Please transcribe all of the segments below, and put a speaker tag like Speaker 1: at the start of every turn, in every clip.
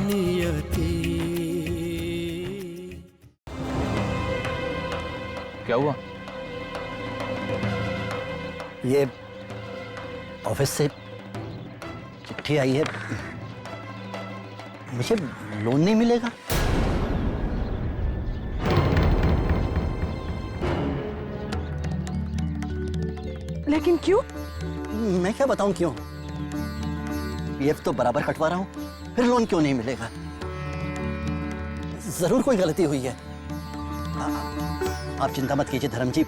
Speaker 1: नियति।
Speaker 2: क्या हुआ?
Speaker 3: ये ऑफिस से चिट्ठी आई है, मुझे लोन नहीं मिलेगा।
Speaker 4: लेकिन क्यों?
Speaker 3: मैं क्या बताऊं क्यों? पीएफ तो बराबर कटवा रहा हूं, फिर लोन क्यों नहीं मिलेगा? जरूर कोई गलती हुई है। आप चिंता मत कीजिए धर्म जी,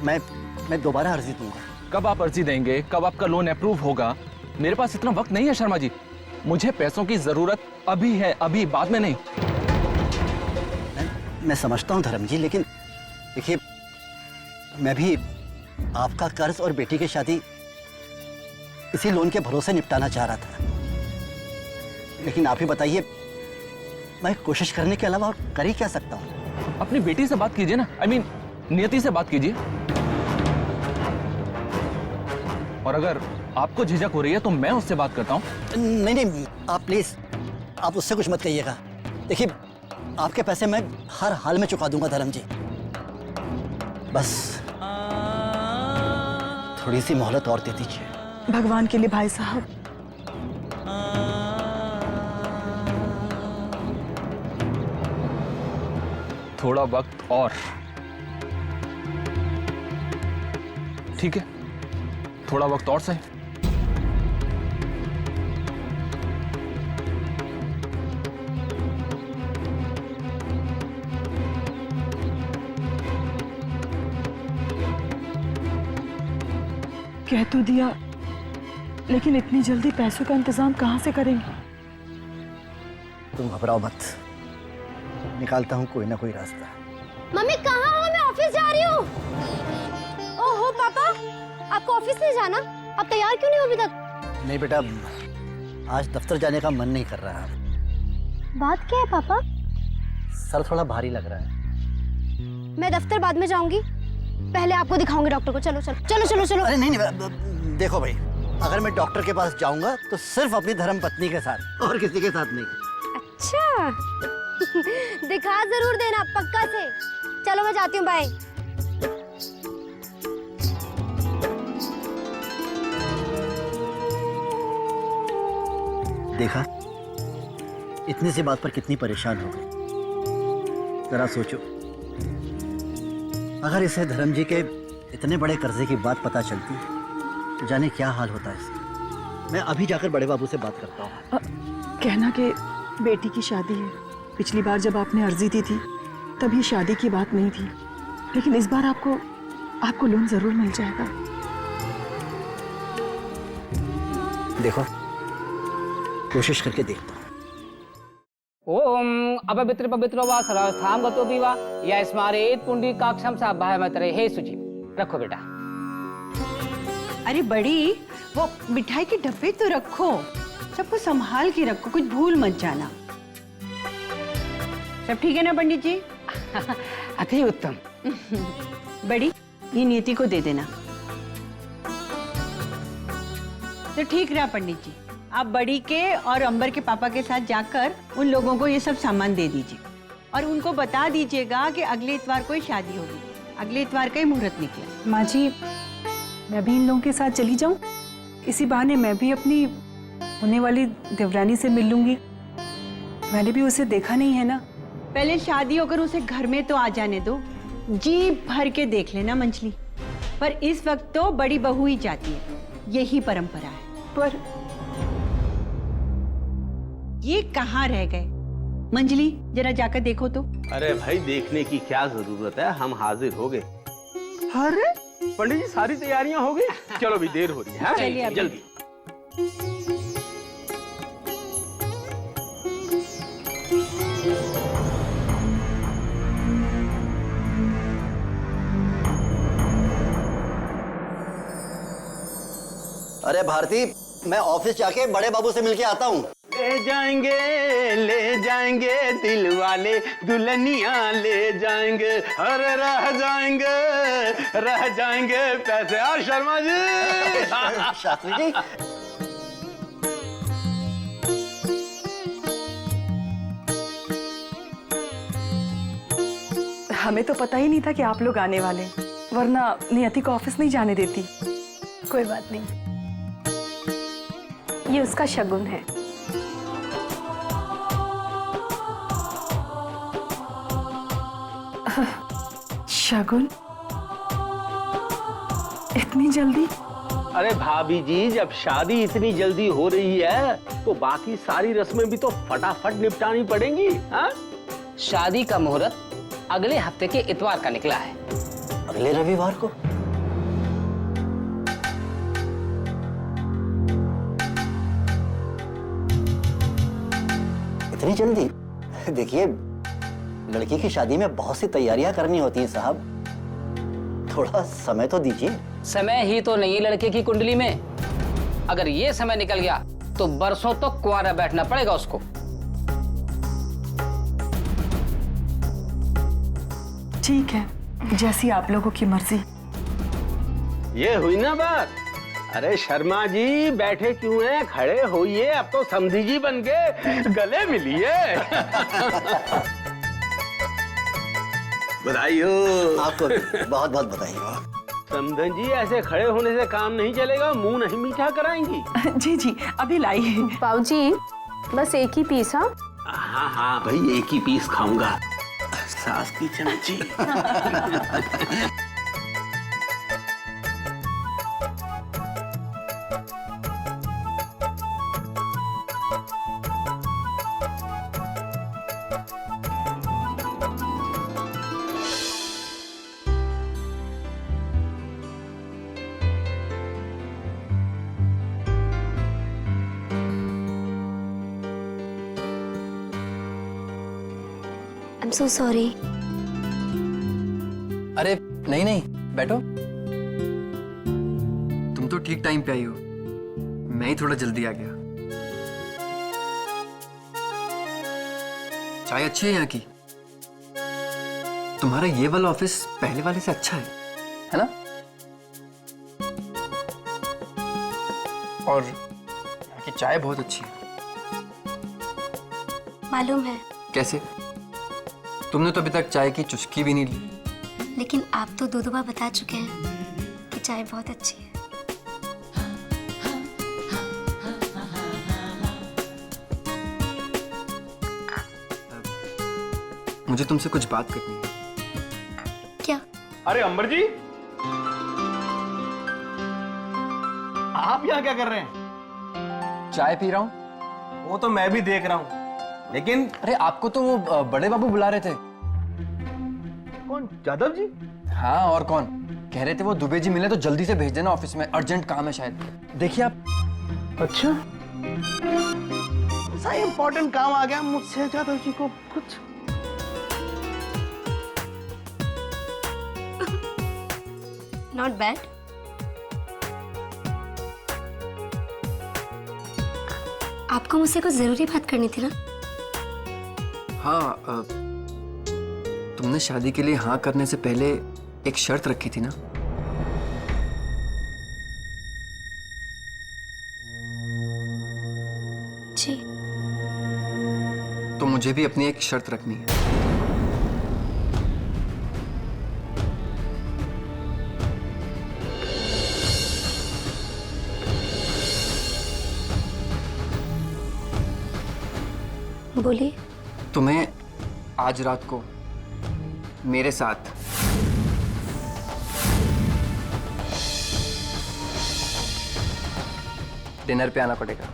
Speaker 3: मैं दोबारा अर्जी दूंगा।
Speaker 2: कब आप अर्जी देंगे? कब आपका लोन अप्रूव होगा? मेरे पास इतना वक्त नहीं है शर्मा जी। मुझे पैसों की जरूरत अभी है, अभी, बाद में नहीं।
Speaker 3: मैं समझता हूं धर्म जी, लेकिन देखिए मैं भी आपका कर्ज और बेटी की शादी इसी लोन के भरोसे निपटाना चाह रहा था, लेकिन आप ही बताइए मैं कोशिश करने के अलावा और कर ही क्या सकता हूं?
Speaker 2: अपनी बेटी से बात कीजिए ना, नियति से बात कीजिए। और अगर आपको झिझक हो रही है तो मैं उससे बात करता हूं।
Speaker 3: नहीं, आप प्लीज आप उससे कुछ मत कहिएगा। देखिए आपके पैसे मैं हर हाल में चुका दूंगा धर्म जी, बस थोड़ी सी मोहलत और दे दीजिए।
Speaker 4: भगवान के लिए भाई साहब।
Speaker 2: थोड़ा वक्त और, ठीक है, थोड़ा वक्त और सही।
Speaker 4: कह तो दिया, लेकिन इतनी जल्दी पैसों का इंतजाम कहां से करेंगे?
Speaker 3: तुम घबराओ मत, निकालता हूं कोई ना कोई रास्ता।
Speaker 5: मम्मी कहाँ हो? मैं ऑफिस जा रही हूँ। ओहो पापा, आपको ऑफिस नहीं जाना? आप तैयार क्यों नहीं हो अभी तक?
Speaker 3: नहीं बेटा, आज दफ्तर जाने का मन नहीं कर रहा।
Speaker 5: बात क्या है पापा?
Speaker 3: सर थोड़ा भारी लग रहा है।
Speaker 5: मैं दफ्तर बाद में जाऊंगी, पहले आपको दिखाऊंगी डॉक्टर को। चलो चलो चलो चलो चलो।
Speaker 3: अरे नहीं, देखो भाई, अगर मैं डॉक्टर के पास जाऊंगा तो सिर्फ अपनी धर्म पत्नी के साथ, और किसी के साथ नहीं।
Speaker 5: अच्छा दिखा जरूर देना पक्का से। चलो मैं जाती हूँ, बाय।
Speaker 3: देखा, इतनी सी बात पर कितनी परेशान हो गई। जरा सोचो, अगर इसे धर्म जी के इतने बड़े कर्जे की बात पता चलती तो जाने क्या हाल होता है इसका। मैं अभी जाकर बड़े बाबू से बात करता हूँ।
Speaker 4: कहना कि बेटी की शादी है। पिछली बार जब आपने अर्जी दी थी तभी शादी की बात नहीं थी, लेकिन इस बार आपको लोन जरूर मिल जाएगा।
Speaker 3: देखो, कोशिश करके देखता हूँ।
Speaker 6: ओम अपवित्र पवित्रो वा सर्वस्थाम गतो विवा या स्मारेत पुंडरीकाक्षम साभयमतरे। हे सुचि, रखो बेटा।
Speaker 7: अरे बड़ी, वो मिठाई के डब्बे तो रखो, सबको संभाल के रखो, कुछ भूल मत जाना। सब ठीक है ना पंडित जी?
Speaker 6: अति उत्तम।
Speaker 7: बड़ी, ये नियति को दे देना। तो ठीक रहा पंडित जी, आप बड़ी के और अंबर के पापा के साथ जाकर उन लोगों को ये सब सामान दे दीजिए और उनको बता दीजिएगा कि अगले इतवार को ही शादी होगी। अगले इतवार का ही मुहूर्त निकला।
Speaker 8: माँ जी, मैं भी इन लोगों के साथ चली जाऊं? इसी बहाने मैं भी अपनी होने वाली देवरानी से मिल लूंगी। मैंने भी उसे देखा नहीं है ना।
Speaker 7: पहले शादी होकर उसे घर में तो आ जाने दो, जी भर के देख लेना मंजली। पर इस वक्त तो बड़ी बहू ही जाती है, यही परंपरा है।
Speaker 8: पर
Speaker 7: ये कहाँ रह गए? मंजली, जरा जाकर देखो तो।
Speaker 9: अरे भाई, देखने की क्या जरूरत है, हम हाजिर हो गए। अरे पंडित जी, सारी तैयारियां हो गई? चलो भी देर हो रही है।
Speaker 7: चलिए
Speaker 9: जल्दी।
Speaker 3: अरे भारती, मैं ऑफिस जाके बड़े बाबू से मिलके आता हूँ।
Speaker 9: ले जाएंगे दिल वाले, दुल्हनिया ले जाएंगे। अरे रह जाएंगे पैसे। और शर्मा जी।
Speaker 3: शास्त्री जी,
Speaker 4: हमें तो पता ही नहीं था कि आप लोग आने वाले, वरना नियति को ऑफिस नहीं जाने देती।
Speaker 1: कोई बात नहीं, ये उसका शगुन है।
Speaker 4: शगुन? इतनी जल्दी?
Speaker 9: अरे भाभी जी, जब शादी इतनी जल्दी हो रही है तो बाकी सारी रस्में भी तो फटाफट निपटानी पड़ेंगी। हाँ?
Speaker 6: शादी का मुहूर्त अगले हफ्ते के इतवार का निकला है।
Speaker 3: अगले रविवार को? इतनी जल्दी? देखिए, लड़की की शादी में बहुत सी तैयारियां करनी होती हैं साहब, थोड़ा समय तो दीजिए।
Speaker 6: समय ही तो नहीं लड़के की कुंडली में। अगर ये समय निकल गया तो बरसों तो कुंवारा बैठना पड़ेगा उसको।
Speaker 4: ठीक है, जैसी आप लोगों की मर्जी।
Speaker 9: ये हुई ना बात। अरे शर्मा जी, बैठे क्यों हैं? खड़े होइए, अब तो समधी जी बन के गले मिलिए। बधाई हो।
Speaker 3: आपको बहुत बहुत बधाई हो।
Speaker 9: समधन जी, ऐसे खड़े होने से काम नहीं चलेगा, मुंह नहीं मीठा कराएंगी।
Speaker 4: जी जी, अभी लाइए।
Speaker 1: बाबूजी, बस एक ही पीस। हाँ
Speaker 9: हाँ हाँ भाई, एक ही पीस खाऊंगा। सास की चमची।
Speaker 5: I'm so sorry.
Speaker 10: अरे नहीं नहीं, बैठो। तुम तो ठीक टाइम पे आई हो, मैं ही थोड़ा जल्दी आ गया। चाय अच्छी है यहाँ की। तुम्हारा ये वाला ऑफिस पहले वाले से अच्छा है ना? और यहाँ की चाय बहुत अच्छी है।
Speaker 5: मालूम है,
Speaker 10: कैसे? तुमने तो अभी तक चाय की चुस्की भी नहीं ली।
Speaker 5: लेकिन आप तो दो बार बता चुके हैं कि चाय बहुत अच्छी है।
Speaker 10: मुझे तुमसे कुछ बात करनी है।
Speaker 5: क्या?
Speaker 9: अरे अंबर जी, आप यहाँ क्या कर रहे हैं?
Speaker 10: चाय पी रहा हूँ।
Speaker 9: वो तो मैं भी देख रहा हूँ, लेकिन
Speaker 10: अरे आपको तो वो बड़े बाबू बुला रहे थे।
Speaker 9: कौन? जादव जी?
Speaker 10: हाँ, और कौन? कह रहे थे वो दुबे जी मिले तो जल्दी से भेज देना ऑफिस में, अर्जेंट काम है शायद। देखिए आप।
Speaker 9: अच्छा, ऐसा इम्पोर्टेंट काम आ गया मुझसे जादव जी को कुछ?
Speaker 5: Not bad. आपको मुझसे कुछ जरूरी बात करनी थी ना?
Speaker 10: हाँ, तुमने शादी के लिए हाँ करने से पहले एक शर्त रखी थी ना?
Speaker 5: जी।
Speaker 10: तो मुझे भी अपनी एक शर्त रखनी है।
Speaker 5: बोलिए।
Speaker 10: तुम्हें आज रात को मेरे साथ डिनर पे आना पड़ेगा।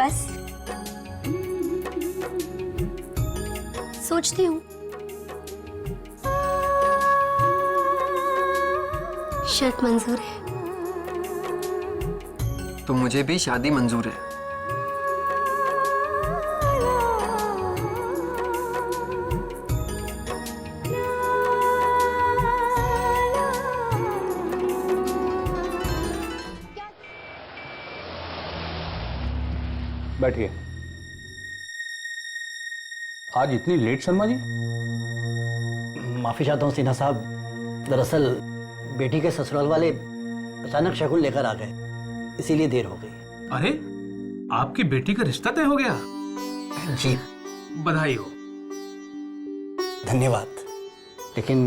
Speaker 5: बस सोचती हूँ। शर्त मंजूर है।
Speaker 10: तो मुझे भी शादी मंजूर है।
Speaker 9: बैठिए। आज इतनी लेट शर्मा जी?
Speaker 3: माफी चाहता हूँ सिन्हा साहब, दरअसल बेटी के ससुराल वाले अचानक शगुन लेकर आ गए, इसीलिए देर हो गई।
Speaker 9: अरे, आपकी बेटी का रिश्ता तय हो गया?
Speaker 3: जी
Speaker 9: बधाई हो।
Speaker 3: धन्यवाद, लेकिन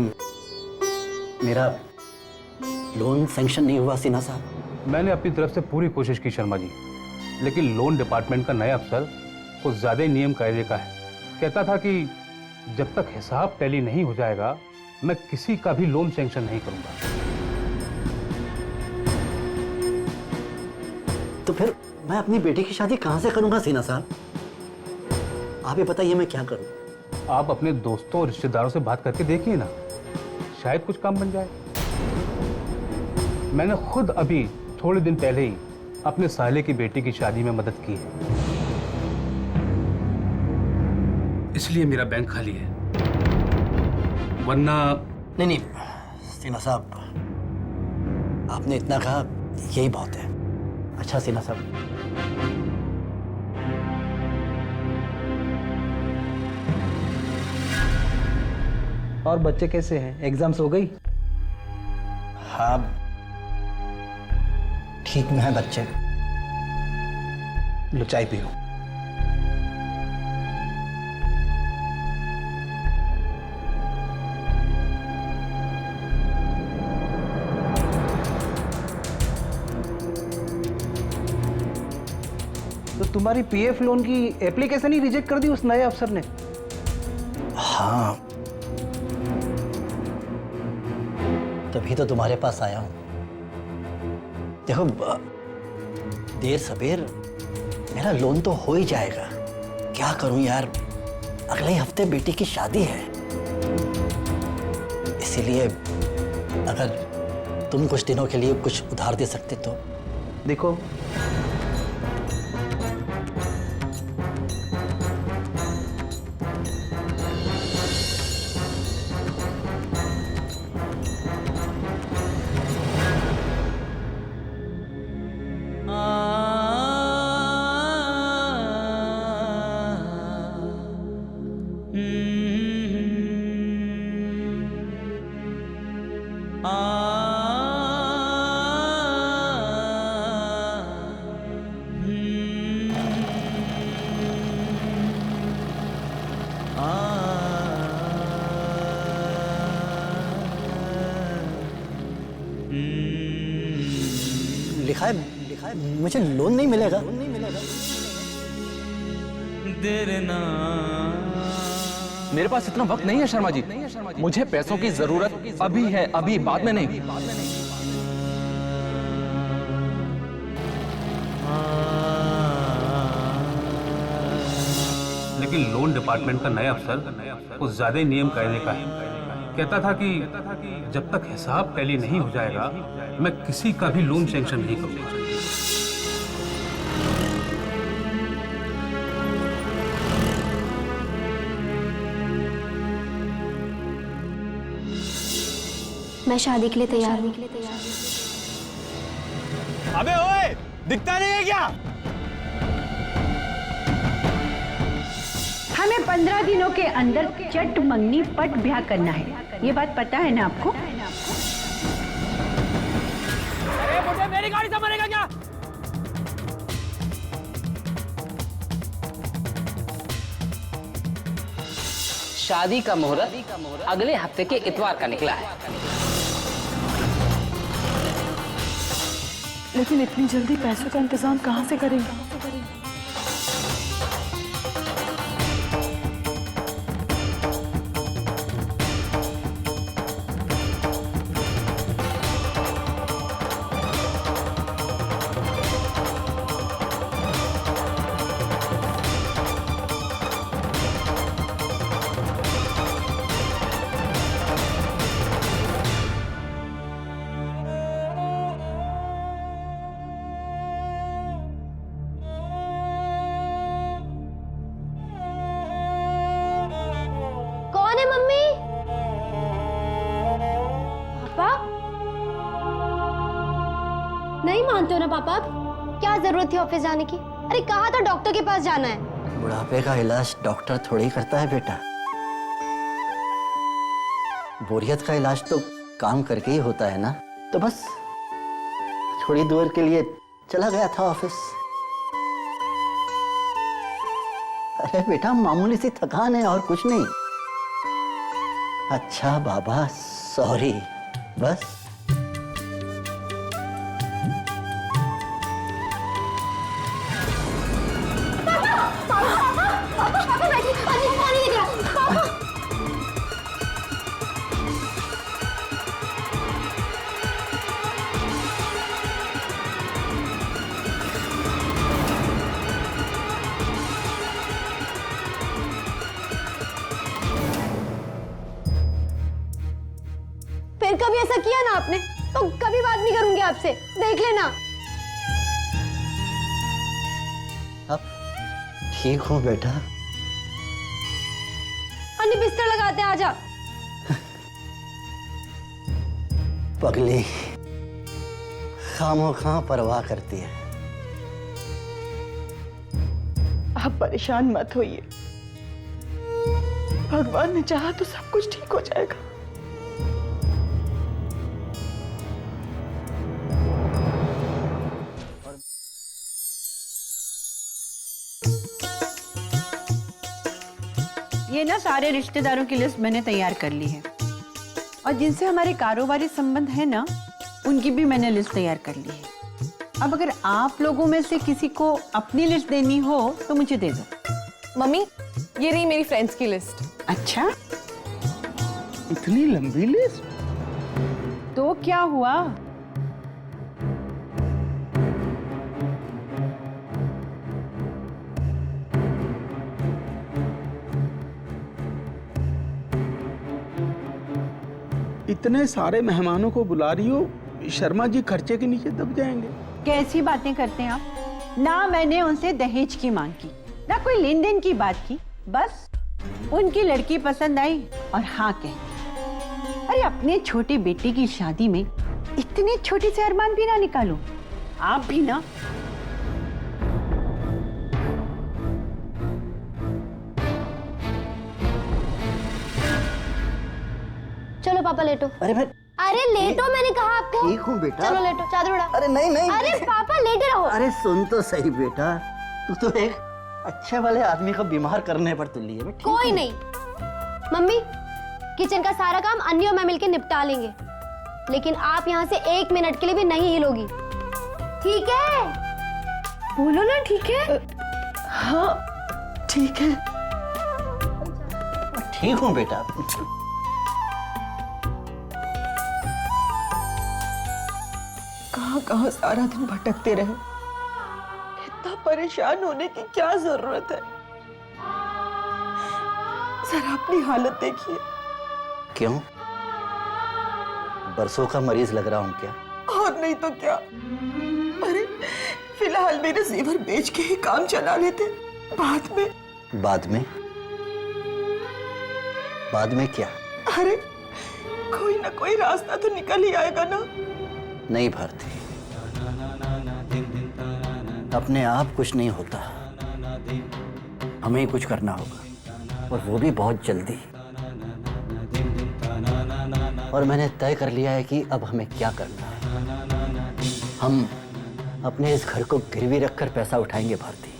Speaker 3: मेरा लोन सैंक्शन नहीं हुआ सिन्हा साहब।
Speaker 9: मैंने अपनी तरफ से पूरी कोशिश की शर्मा जी, लेकिन लोन डिपार्टमेंट का नया अफसर कुछ ज्यादा ही नियम कायदे का है। कहता था कि जब तक हिसाब टैली नहीं हो जाएगा मैं किसी का भी लोन सैंक्शन नहीं करूंगा।
Speaker 3: तो फिर मैं अपनी बेटी की शादी कहां से करूंगा सिन्हा साहब? आप ही बताइए मैं क्या करूं?
Speaker 9: आप अपने दोस्तों और रिश्तेदारों से बात करके देखिए ना, शायद कुछ काम बन जाए। मैंने खुद अभी थोड़े दिन पहले ही अपने साले की बेटी की शादी में मदद की है, इसलिए मेरा बैंक खाली है, वरना
Speaker 3: नहीं सिन्हा साहब, आपने इतना कहा यही बहुत है। अच्छा सिन्हा साहब,
Speaker 6: और बच्चे कैसे हैं? एग्जाम्स हो गई?
Speaker 3: हाँ ठीक में है बच्चे।
Speaker 6: लो चाय पियो। तो तुम्हारी पीएफ लोन की एप्लीकेशन ही रिजेक्ट कर दी उस नए अफसर ने?
Speaker 3: हाँ, तभी तो तुम्हारे पास आया हूं। देखो देर सबेर मेरा लोन तो हो ही जाएगा। क्या करूं यार, अगले हफ्ते बेटी की शादी है, इसीलिए अगर तुम कुछ दिनों के लिए कुछ उधार दे सकते तो।
Speaker 6: देखो
Speaker 3: लिखा है मुझे लोन नहीं मिलेगा।
Speaker 2: मेरे पास इतना वक्त नहीं है शर्मा जी, मुझे पैसों की जरूरत अभी है, अभी, बाद में नहीं।
Speaker 9: लेकिन लोन डिपार्टमेंट का नया अफसर कुछ ज्यादा ही नियम कायदे का है। कहता था कि जब तक हिसाब टैली नहीं हो जाएगा मैं किसी का भी लोन सैंक्शन नहीं करूंगा।
Speaker 5: मैं शादी के लिए तैयार हूँ।
Speaker 10: अबे ओए, दिखता नहीं है क्या?
Speaker 7: हमें 15 दिनों के अंदर चट मंगनी पट ब्याह करना है, ये बात पता है ना आपको?
Speaker 10: अरे मुझे मेरी गाड़ी से मरेगा क्या?
Speaker 6: शादी का मुहूर्त अगले हफ्ते के इतवार का निकला है।
Speaker 4: लेकिन इतनी जल्दी पैसों का इंतजाम कहाँ से करेंगे?
Speaker 5: कौन है मम्मी? पापा? नहीं मानते हो ना पापा? क्या जरूरत थी ऑफिस जाने की? अरे कहा था डॉक्टर के पास जाना है।
Speaker 3: बुढ़ापे का इलाज डॉक्टर थोड़ी करता है बेटा, बोरियत का इलाज तो काम करके ही होता है ना। तो बस थोड़ी देर के लिए चला गया था ऑफिस। अरे बेटा मामूली सी थकान है और कुछ नहीं। अच्छा बाबा सॉरी, बस।
Speaker 5: पापा बैठिए, पानी लेके आओ। पापा फिर कभी ऐसा किया ना आपने तो कभी बात नहीं करूंगी आपसे, देख लेना।
Speaker 3: अब ठीक हूँ बेटा।
Speaker 5: अन्य बिस्तर लगाते हैं, आजा।
Speaker 3: पगली खामोखा परवाह करती है।
Speaker 4: आप परेशान मत होइए, भगवान ने चाहा तो सब कुछ ठीक हो जाएगा।
Speaker 7: ये ना सारे रिश्तेदारों की लिस्ट मैंने तैयार कर ली है, और जिनसे हमारे कारोबारी संबंध है ना, उनकी भी मैंने लिस्ट तैयार कर ली है। अब अगर आप लोगों में से किसी को अपनी लिस्ट देनी हो तो मुझे दे दो।
Speaker 1: मम्मी, ये रही मेरी फ्रेंड्स की लिस्ट।
Speaker 7: अच्छा,
Speaker 11: इतनी लंबी लिस्ट?
Speaker 7: तो क्या हुआ?
Speaker 11: इतने सारे मेहमानों को बुला रही हो, शर्मा जी खर्चे के नीचे दब जाएंगे।
Speaker 7: कैसी बातें करते हैं आप? ना मैंने उनसे दहेज की मांग की, ना कोई लेन देन की बात की, बस उनकी लड़की पसंद आई और हाँ कही। अरे अपने छोटे बेटे की शादी में इतने छोटे से अरमान भी ना निकालो, आप भी ना।
Speaker 5: चलो पापा लेटो। अरे लेटो, मैंने कहा आपको।
Speaker 3: ठीक हूँ बेटा।
Speaker 5: चलो लेटो, चादर उड़ा।
Speaker 3: अरे नहीं नहीं।
Speaker 5: अरे पापा लेटे रहो।
Speaker 3: अरे सुन तो सही बेटा, तू तो एक अच्छे वाले आदमी को बीमार करने पर तुल्ली है।
Speaker 5: कोई नहीं मम्मी, किचन का सारा काम अन्नी और मैं मिलकर निपटा लेंगे, लेकिन आप यहाँ से 1 मिनट के लिए भी नहीं हिलोगी, ठीक है?
Speaker 1: बोलो ना, ठीक है?
Speaker 4: हाँ ठीक है।
Speaker 3: ठीक हूँ बेटा।
Speaker 4: कहाँ कहाँ सारा दिन भटकते रहे, इतना परेशान होने की क्या जरूरत है? जरा अपनी हालत देखिए।
Speaker 3: क्यों, बरसों का मरीज लग रहा हूँ क्या?
Speaker 4: और नहीं तो क्या। अरे फिलहाल मेरे जेवर बेच के ही काम चला लेते, बाद में।
Speaker 3: बाद में क्या?
Speaker 4: अरे कोई ना कोई रास्ता तो निकल ही आएगा ना।
Speaker 3: नहीं भारती, अपने आप कुछ नहीं होता, हमें ही कुछ करना होगा, और वो भी बहुत जल्दी। और मैंने तय कर लिया है कि अब हमें क्या करना है। हम अपने इस घर को गिरवी रखकर पैसा उठाएंगे भारती।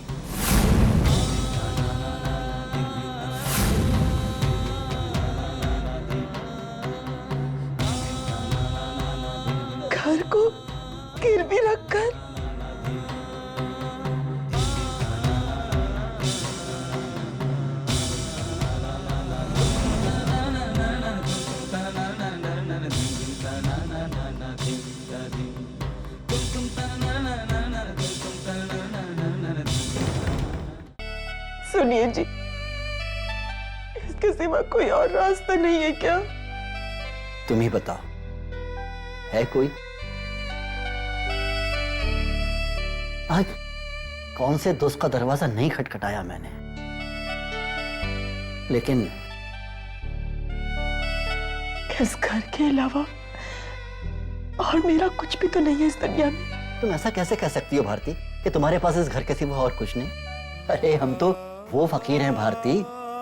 Speaker 4: घर को गिरवी रखकर? सुनिए जी, इसके सिवा कोई और रास्ता नहीं है क्या?
Speaker 3: तुम ही बताओ, है कोई? आज कौन से दोस्त का दरवाजा नहीं खटखटाया मैंने, लेकिन
Speaker 4: इस घर के अलावा और मेरा कुछ भी तो नहीं है इस दुनिया में।
Speaker 3: तुम ऐसा कैसे कह सकती हो भारती कि तुम्हारे पास इस घर के सिवा और कुछ नहीं? अरे हम तो वो फकीर हैं भारती,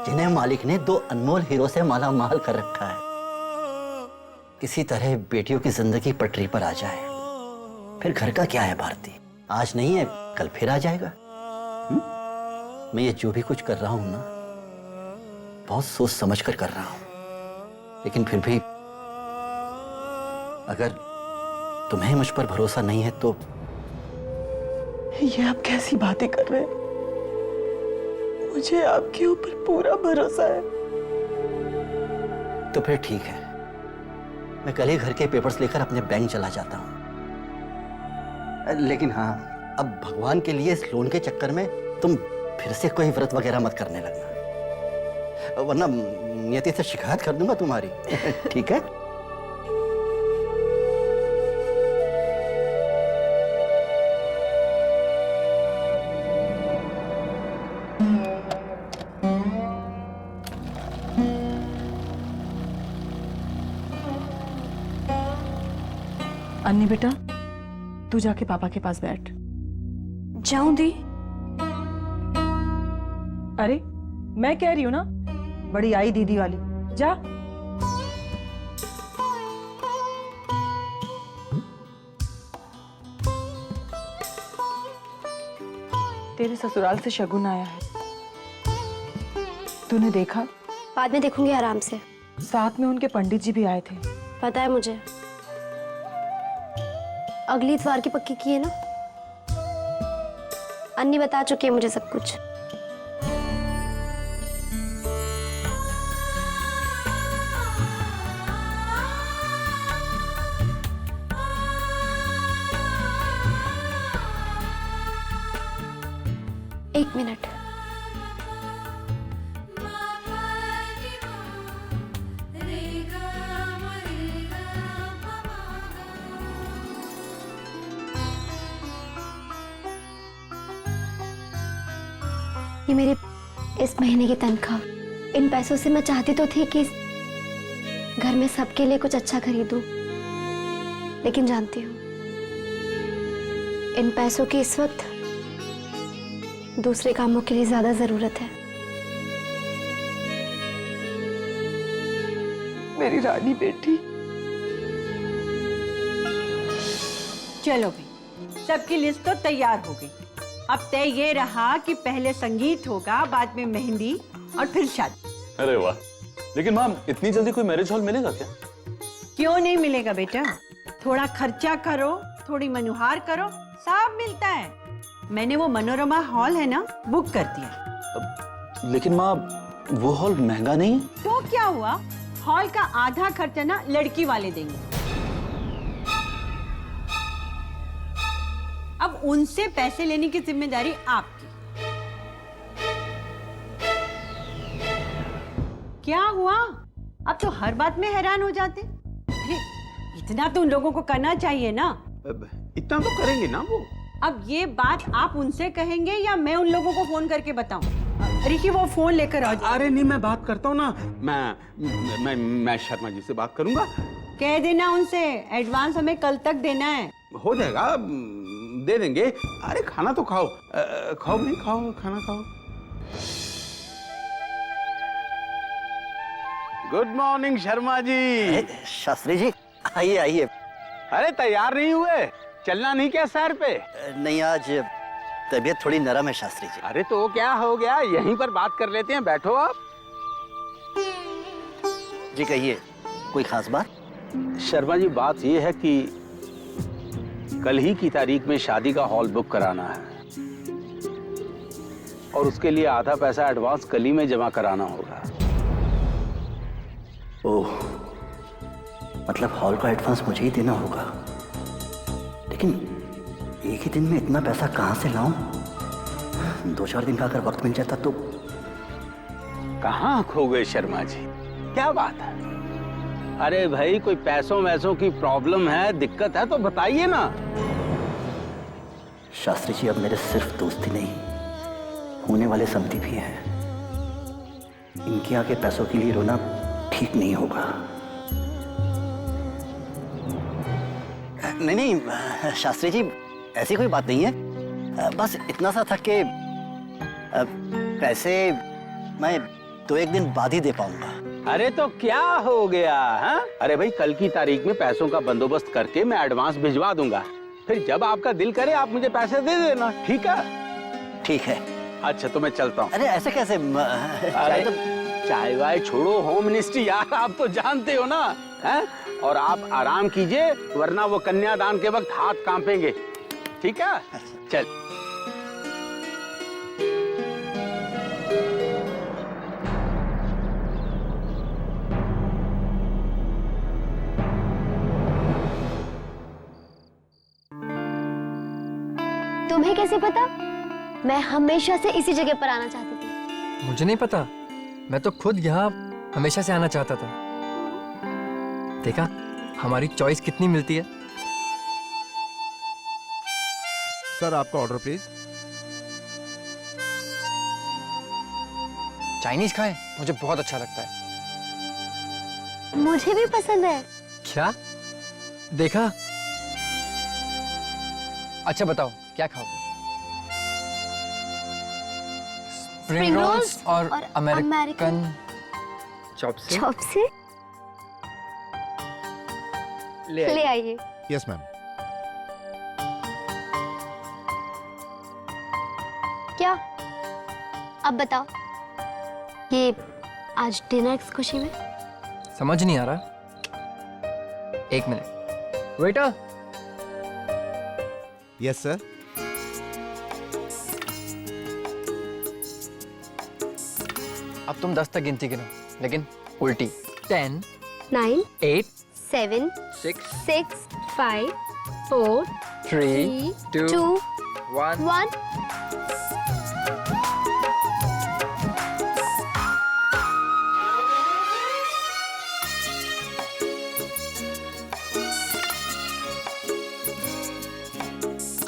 Speaker 3: जिन्हें मालिक ने 2 अनमोल हीरो से माला माल कर रखा है। किसी तरह बेटियों की जिंदगी पटरी पर आ जाए, फिर घर का क्या है भारती? आज नहीं है कल फिर आ जाएगा। मैं ये जो भी कुछ कर रहा हूं ना, बहुत सोच समझ कर रहा हूं। लेकिन फिर भी अगर तुम्हें मुझ पर भरोसा नहीं है तो
Speaker 4: ये आप कैसी बातें कर रहे हैं? मुझे आपके ऊपर पूरा भरोसा है।
Speaker 3: तो फिर ठीक है, मैं कल ही घर के पेपर्स लेकर अपने बैंक चला जाता हूं। लेकिन हाँ, अब भगवान के लिए इस लोन के चक्कर में तुम फिर से कोई व्रत वगैरह मत करने लगना, वरना नियति से शिकायत कर दूंगा तुम्हारी। ठीक है?
Speaker 4: अन्नी बेटा, तू जाके पापा के पास बैठ।
Speaker 5: जाऊं दी?
Speaker 4: अरे मैं कह रही हूं ना, बड़ी आई दीदी वाली, जा। तेरे ससुराल से शगुन आया है, तूने देखा?
Speaker 5: बाद में देखूंगी आराम से।
Speaker 4: साथ में उनके पंडित जी भी आए थे।
Speaker 5: पता है मुझे, अगली इतवार की पक्की की है ना? अन्नी बता चुकी है मुझे सब कुछ। एक मिनट। ये मेरे इस महीने की तनख्वाह, इन पैसों से मैं चाहती तो थी कि घर में सबके लिए कुछ अच्छा खरीदूं, लेकिन जानती हूँ इन पैसों की इस वक्त दूसरे कामों के लिए ज्यादा जरूरत है।
Speaker 4: मेरी रानी बेटी।
Speaker 7: चलो भाई, सबकी लिस्ट तो तैयार हो गई। अब तय ये रहा कि पहले संगीत होगा, बाद में मेहंदी और फिर शादी।
Speaker 2: अरे वाह, लेकिन माम इतनी जल्दी कोई मैरिज हॉल मिलेगा क्या?
Speaker 7: क्यों नहीं मिलेगा बेटा? थोड़ा खर्चा करो, थोड़ी मनुहार करो, सब मिलता है। मैंने वो मनोरमा हॉल है ना, बुक कर दिया।
Speaker 2: लेकिन माँ, वो हॉल महंगा नहीं है?
Speaker 7: तो क्या हुआ, हॉल का आधा खर्चा ना लड़की वाले देंगे। अब उनसे पैसे लेने की जिम्मेदारी आपकी। क्या हुआ, अब तो हर बात में हैरान हो जाते। अरे इतना तो उन लोगों को करना चाहिए ना।
Speaker 11: इतना तो करेंगे ना वो।
Speaker 7: अब ये बात आप उनसे कहेंगे या मैं उन लोगों को फोन करके बताऊं? रिकी वो फोन लेकर आ जाए।
Speaker 11: अरे नहीं, मैं बात करता हूँ ना, मैं शर्मा जी से बात करूंगा।
Speaker 7: कह देना उनसे एडवांस हमें कल तक देना है।
Speaker 11: हो जाएगा, दे देंगे। अरे खाना तो खाओ, खाओ नहीं खाओ, खाना खाओ। Good morning Sharma ji.
Speaker 3: शास्त्री जी, आइए आइए।
Speaker 11: अरे तैयार नहीं हुए? चलना नहीं क्या शहर पे?
Speaker 3: नहीं, आज तबीयत थोड़ी नरम है शास्त्री जी।
Speaker 11: अरे तो क्या हो गया, यहीं पर बात कर लेते हैं, बैठो आप।
Speaker 3: जी कहिए, कोई खास बात?
Speaker 11: शर्मा जी, बात ये है कि कल ही की तारीख में शादी का हॉल बुक कराना है और उसके लिए आधा पैसा एडवांस कल ही में जमा कराना होगा।
Speaker 3: ओह, मतलब हॉल का एडवांस मुझे ही देना होगा। लेकिन एक ही दिन में इतना पैसा कहां से लाऊं? 2-4 दिन का अगर वक्त मिल जाता तो।
Speaker 11: कहां खो गए शर्मा जी, क्या बात है? अरे भाई, कोई पैसों वैसों की प्रॉब्लम है, दिक्कत है तो बताइए ना।
Speaker 3: शास्त्री जी, अब मेरे सिर्फ दोस्ती नहीं, होने वाले समधी भी हैं। इनके आगे पैसों के लिए रोना ठीक नहीं होगा। नहीं नहीं शास्त्री जी, ऐसी कोई बात नहीं है। बस इतना सा था कि पैसे मैं 2-1 दिन बाद ही दे पाऊंगा।
Speaker 11: अरे तो क्या हो गया है? अरे भाई, कल की तारीख में पैसों का बंदोबस्त करके मैं एडवांस भिजवा दूंगा, फिर जब आपका दिल करे आप मुझे पैसे दे देना। ठीक है?
Speaker 3: ठीक है,
Speaker 11: अच्छा तो मैं चलता हूँ।
Speaker 3: अरे ऐसे कैसे
Speaker 11: अरे चाय वाय छोड़ो, होम मिनिस्ट्री यार, आप तो जानते हो ना, हैं? और आप आराम कीजिए, वरना वो कन्यादान के वक्त हाथ कांपेंगे। ठीक है, चल।
Speaker 5: तुम्हें कैसे पता? मैं हमेशा से इसी जगह पर आना चाहती थी।
Speaker 10: मुझे नहीं पता, मैं तो खुद यहाँ हमेशा से आना चाहता था। देखा हमारी चॉइस कितनी मिलती है।
Speaker 12: सर आपका ऑर्डर प्लीज।
Speaker 10: चाइनीज खाएं, मुझे बहुत अच्छा लगता है।
Speaker 5: मुझे भी पसंद है।
Speaker 10: क्या? देखा? अच्छा बताओ क्या खाओगे? स्प्रिंग रोल्स और अमेरिकन चॉपस्टिक।
Speaker 5: चॉपस्टिक ले आइए।
Speaker 12: Yes ma'am.
Speaker 5: क्या? अब बताओ, ये आज डिनर की खुशी में?
Speaker 10: समझ नहीं आ रहा। एक मिनट वेटर।
Speaker 12: Yes sir.
Speaker 10: अब तुम 10 तक गिनती गिनो, लेकिन उल्टी। 10
Speaker 5: 9
Speaker 10: 8
Speaker 5: 7
Speaker 10: 6
Speaker 5: 6 5 4
Speaker 10: 3 2
Speaker 5: 2
Speaker 10: 1
Speaker 5: 1।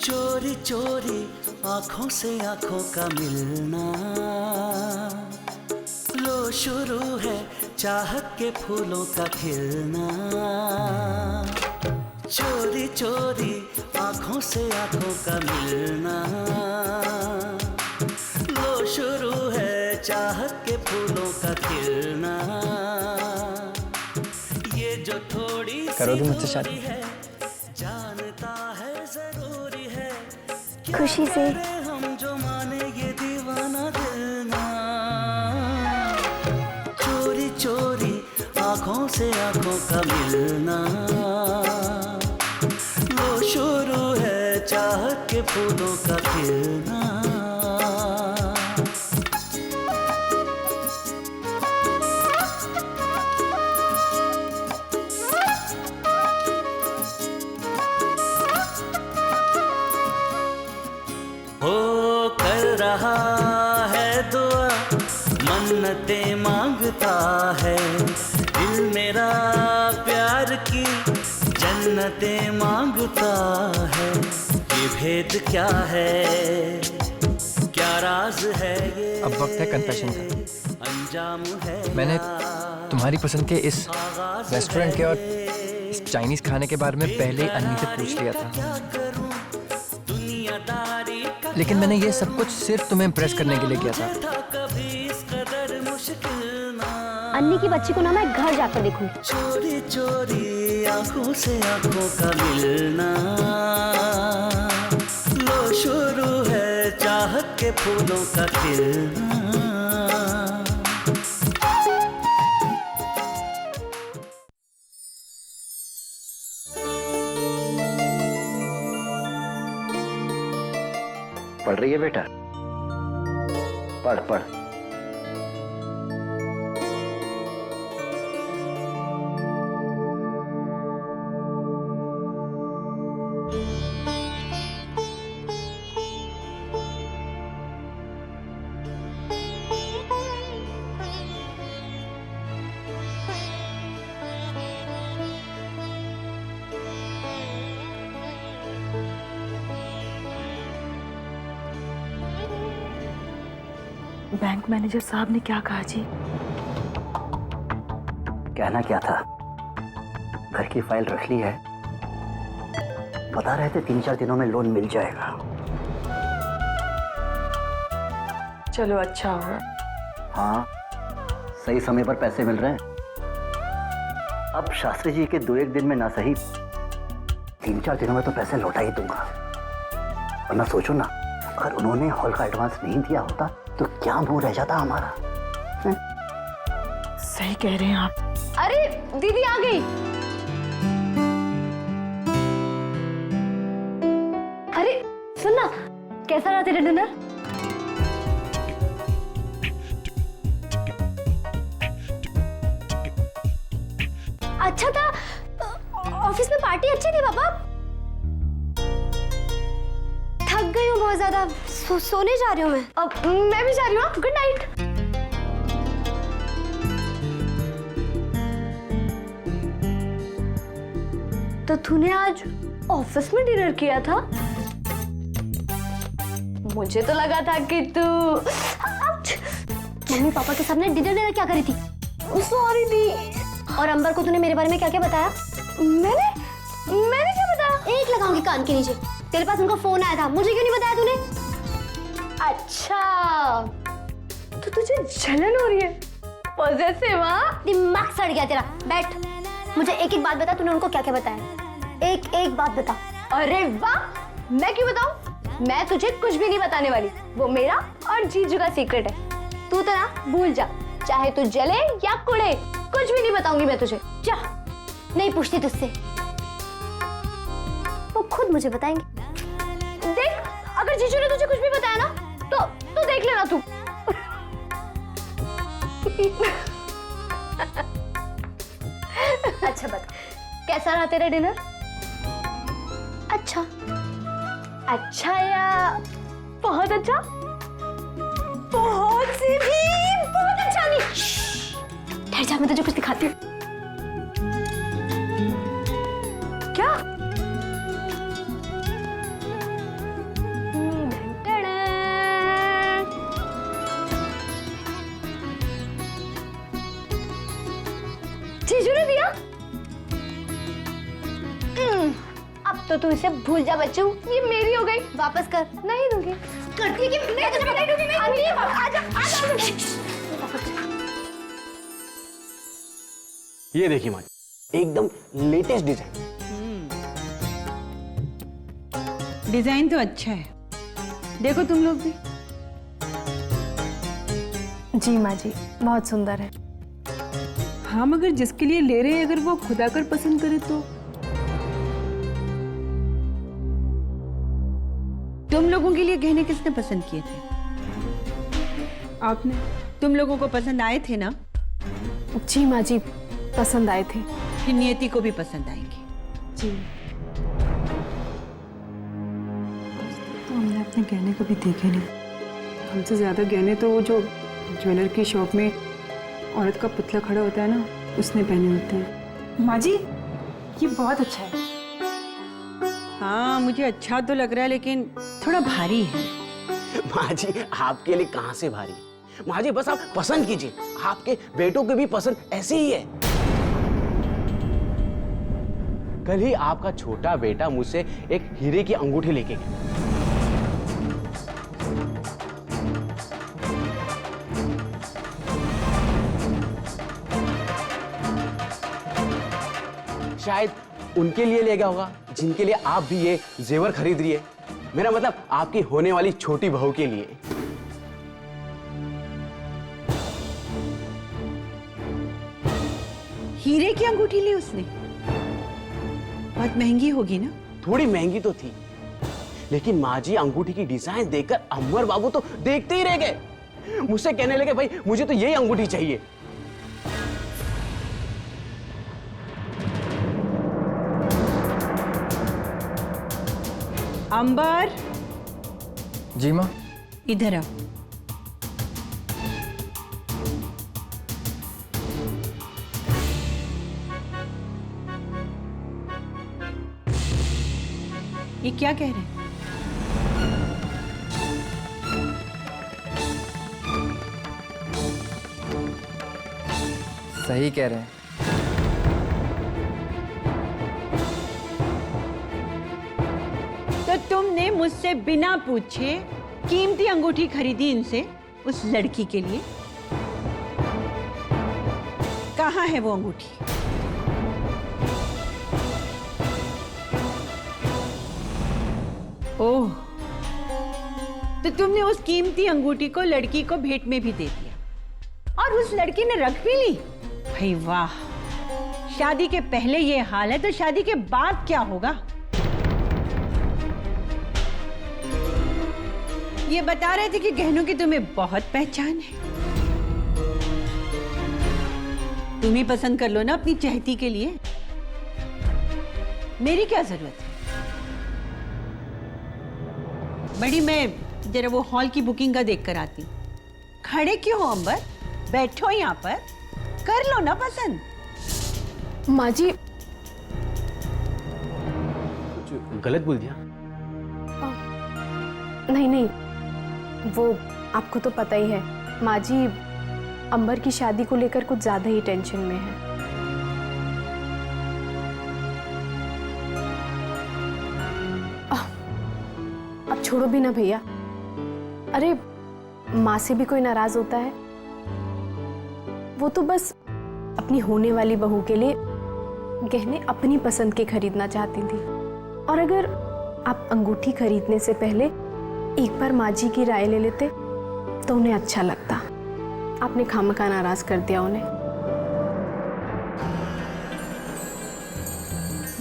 Speaker 13: चोरी चोरी आंखों से आंखों का मिलना, लो शुरू है चाहत के फूलों का खिलना। चोरी चोरी आंखों से आंखों का मिलना, लो शुरू है चाहत के फूलों का खिलना। ये जो थोड़ी
Speaker 10: करोगे मुझसे शादी?
Speaker 13: है जानता है जरूरी है,
Speaker 5: खुशी से
Speaker 13: हम जो माने ये दीवाना दिलना। चोरी चोरी आंखों से आंखों का मिलना, वो शुरू है चाहत के फूलों का खिलना। हो कर रहा है दुआ, मन्नतें मांगता है दिल मेरा, प्यार की जन्नतें मांगता है। ये भेद क्या है, क्या राज है ये,
Speaker 10: अब वक्त है कन्फेशन का।
Speaker 13: अंजाम है
Speaker 10: मैंने तुम्हारी पसंद के इस रेस्टोरेंट के और इस चाइनीज खाने के बारे में पहले ही अन्वी से पूछ लिया था, लेकिन मैंने ये सब कुछ सिर्फ तुम्हें इम्प्रेस करने के लिए किया था।
Speaker 5: अन्नी की बच्ची को ना मैं घर जाकर देखूंगी।
Speaker 13: चोरी चोरी आंखों से आंखों का मिलना, लो शुरू है चाहत के फूलों का खिलना।
Speaker 3: पढ़ रही है बेटा? पढ़ पढ़।
Speaker 4: बैंक मैनेजर साहब ने क्या कहा जी?
Speaker 3: कहना क्या था, घर की फाइल रख ली है, बता रहे थे 3-4 दिनों में लोन मिल जाएगा।
Speaker 4: चलो अच्छा हुआ।
Speaker 3: हाँ, सही समय पर पैसे मिल रहे हैं। अब शास्त्री जी के 2-1 दिन में ना सही 3-4 दिनों में तो पैसे लौटा ही दूंगा। वरना सोचो ना, अगर उन्होंने हॉल का एडवांस नहीं दिया होता तो क्या मुंह रह जाता हमारा।
Speaker 4: सही कह रहे हैं आप।
Speaker 1: अरे दीदी आ गई।
Speaker 5: अरे सुनना, कैसा रहा तेरा डिनर? अच्छा था। ऑफिस में पार्टी अच्छी थी पापा। थक गई हूँ बहुत ज्यादा, सोने जा रही हूँ मैं।
Speaker 1: अब मैं भी जा रही हूँ। Good night.
Speaker 5: तो तूने आज ऑफिस में डिनर किया था?
Speaker 1: मुझे तो लगा था कि तू
Speaker 5: मम्मी पापा के सामने डिनर क्या करी थी?
Speaker 1: सॉरी दी।
Speaker 5: और अंबर को तूने मेरे बारे में क्या क्या बताया?
Speaker 1: मैंने क्या बताया?
Speaker 5: एक लगाऊंगी कान के नीचे। तेरे पास उनका फोन आया था, मुझे क्यों नहीं बताया तूने?
Speaker 1: अच्छा तो तुझे जलन हो रही है? पॉजेसिव हाँ?
Speaker 5: दिमाग सड़ गया तेरा। बैठ, मुझे एक एक बात बता, तूने उनको क्या क्या बताया? एक एक बात बता।
Speaker 1: अरे वाह, मैं क्यों बताऊं? मैं तुझे कुछ भी नहीं बताने वाली। वो मेरा और जीजू का सीक्रेट है। तू तो ना भूल जा, चाहे तू जले या कुड़े, कुछ भी नहीं बताऊंगी मैं तुझे।
Speaker 5: जा, नहीं पूछती तुझसे, वो खुद मुझे बताएंगे।
Speaker 1: देख, अगर जीजू ने तुझे कुछ भी बताया ना तो देख लेना तू।
Speaker 5: अच्छा बता, कैसा रहा तेरा डिनर? अच्छा।
Speaker 1: अच्छा या बहुत अच्छा? बहुत से भी बहुत अच्छा नहीं।
Speaker 5: ठहर जा, मैं तुझे कुछ दिखाती हूँ।
Speaker 1: क्या? जीजू ने दिया?
Speaker 5: अब तो तू इसे भूल जा बच्चू,
Speaker 1: ये मेरी हो गई।
Speaker 5: वापस कर।
Speaker 1: नहीं दूंगी।
Speaker 5: करती है कि मैं तुझे नहीं दूंगी। आजा।
Speaker 11: ये देखिए माँ, एकदम लेटेस्ट डिजाइन।
Speaker 7: डिजाइन तो अच्छा है, देखो तुम लोग भी।
Speaker 1: जी माँ जी, बहुत सुंदर है।
Speaker 8: हाँ, मगर जिसके लिए ले रहे हैं अगर वो खुद आकर पसंद करे तो।
Speaker 7: तुम लोगों के लिए गहने किसने पसंद किए थे?
Speaker 8: आपने।
Speaker 7: तुम लोगों को पसंद आए थे ना?
Speaker 1: जी माँ जी, पसंद आए थे।
Speaker 7: फिर नियति को भी पसंद आएंगे।
Speaker 1: जी।
Speaker 8: तो हमने अपने गहने कभी देखे नहीं। हमसे ज्यादा गहने तो वो जो ज्वेलर की शॉप में औरत का पुतला खड़ा होता है ना, उसने पहने होते हैं। माँ जी, ये बहुत अच्छा है।
Speaker 7: हाँ, मुझे अच्छा तो लग रहा है लेकिन थोड़ा भारी है।
Speaker 11: माँ जी, आपके लिए कहाँ से भारी? माँ जी, बस आप पसंद कीजिए, आपके बेटों की भी पसंद ऐसी ही है। कल ही आपका छोटा बेटा मुझसे एक हीरे की अंगूठी लेके गया। शायद उनके लिए ले गया होगा जिनके लिए आप भी ये जेवर खरीद रही है। मेरा मतलब आपकी होने वाली छोटी बहू के लिए।
Speaker 7: हीरे की अंगूठी ली उसने? बहुत महंगी होगी ना?
Speaker 11: थोड़ी महंगी तो थी, लेकिन माँ जी अंगूठी की डिजाइन देखकर अमर बाबू तो देखते ही रह गए। मुझसे कहने लगे, भाई मुझे तो यही अंगूठी चाहिए।
Speaker 7: अंबर,
Speaker 10: जी माँ।
Speaker 7: इधर आ। ये क्या कह रहे हैं?
Speaker 10: सही कह रहे हैं।
Speaker 7: तो तुमने मुझसे बिना पूछे कीमती अंगूठी खरीदी इनसे, उस लड़की के लिए? कहाँ है वो अंगूठी? ओह, तो तुमने उस कीमती अंगूठी को लड़की को भेंट में भी दे दिया और उस लड़की ने रख भी ली। भाई वाह, शादी के पहले ये हाल है तो शादी के बाद क्या होगा? ये बता रहे थे कि गहनों की तुम्हें बहुत पहचान है। तुम ही पसंद कर लो ना अपनी चहती के लिए, मेरी क्या जरूरत है? बड़ी, मैं जरा वो हॉल की बुकिंग का देख कर आती हूँ। खड़े क्यों हो अंबर, बैठो यहाँ पर, कर लो ना पसंद।
Speaker 5: माँ जी,
Speaker 11: कुछ गलत बोल दिया?
Speaker 5: नहीं नहीं, वो आपको तो पता ही है, माँ जी अंबर की शादी को लेकर कुछ ज्यादा ही टेंशन में है। अब छोड़ो भी ना भैया। अरे माँ से भी कोई नाराज होता है? वो तो बस अपनी होने वाली बहू के लिए गहने अपनी पसंद के खरीदना चाहती थी, और अगर आप अंगूठी खरीदने से पहले एक बार माँ जी की राय ले लेते तो उन्हें अच्छा लगता। आपने खामखा नाराज कर दिया उन्हें।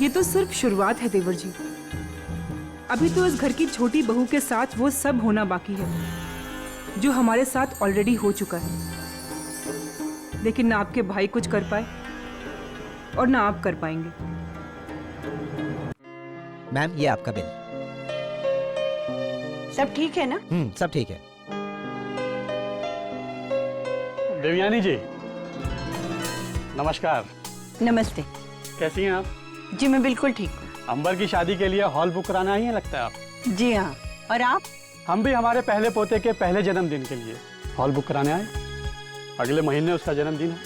Speaker 8: ये तो सिर्फ शुरुआत है देवर जी। अभी तो इस घर की छोटी बहू के साथ वो सब होना बाकी है जो हमारे साथ ऑलरेडी हो चुका है। लेकिन ना आपके भाई कुछ कर पाए और ना आप कर पाएंगे।
Speaker 14: मैम, ये आपका बिल।
Speaker 7: सब ठीक है ना?
Speaker 14: सब ठीक है।
Speaker 15: देवयानी जी, नमस्कार।
Speaker 7: नमस्ते।
Speaker 15: कैसी हैं आप?
Speaker 7: जी मैं बिल्कुल ठीक हूँ।
Speaker 15: अंबर की शादी के लिए हॉल बुक कराना ही है लगता है आप?
Speaker 7: जी हाँ। और आप?
Speaker 15: हम भी हमारे पहले पोते के पहले जन्मदिन के लिए हॉल बुक कराने आए। अगले महीने उसका जन्मदिन है,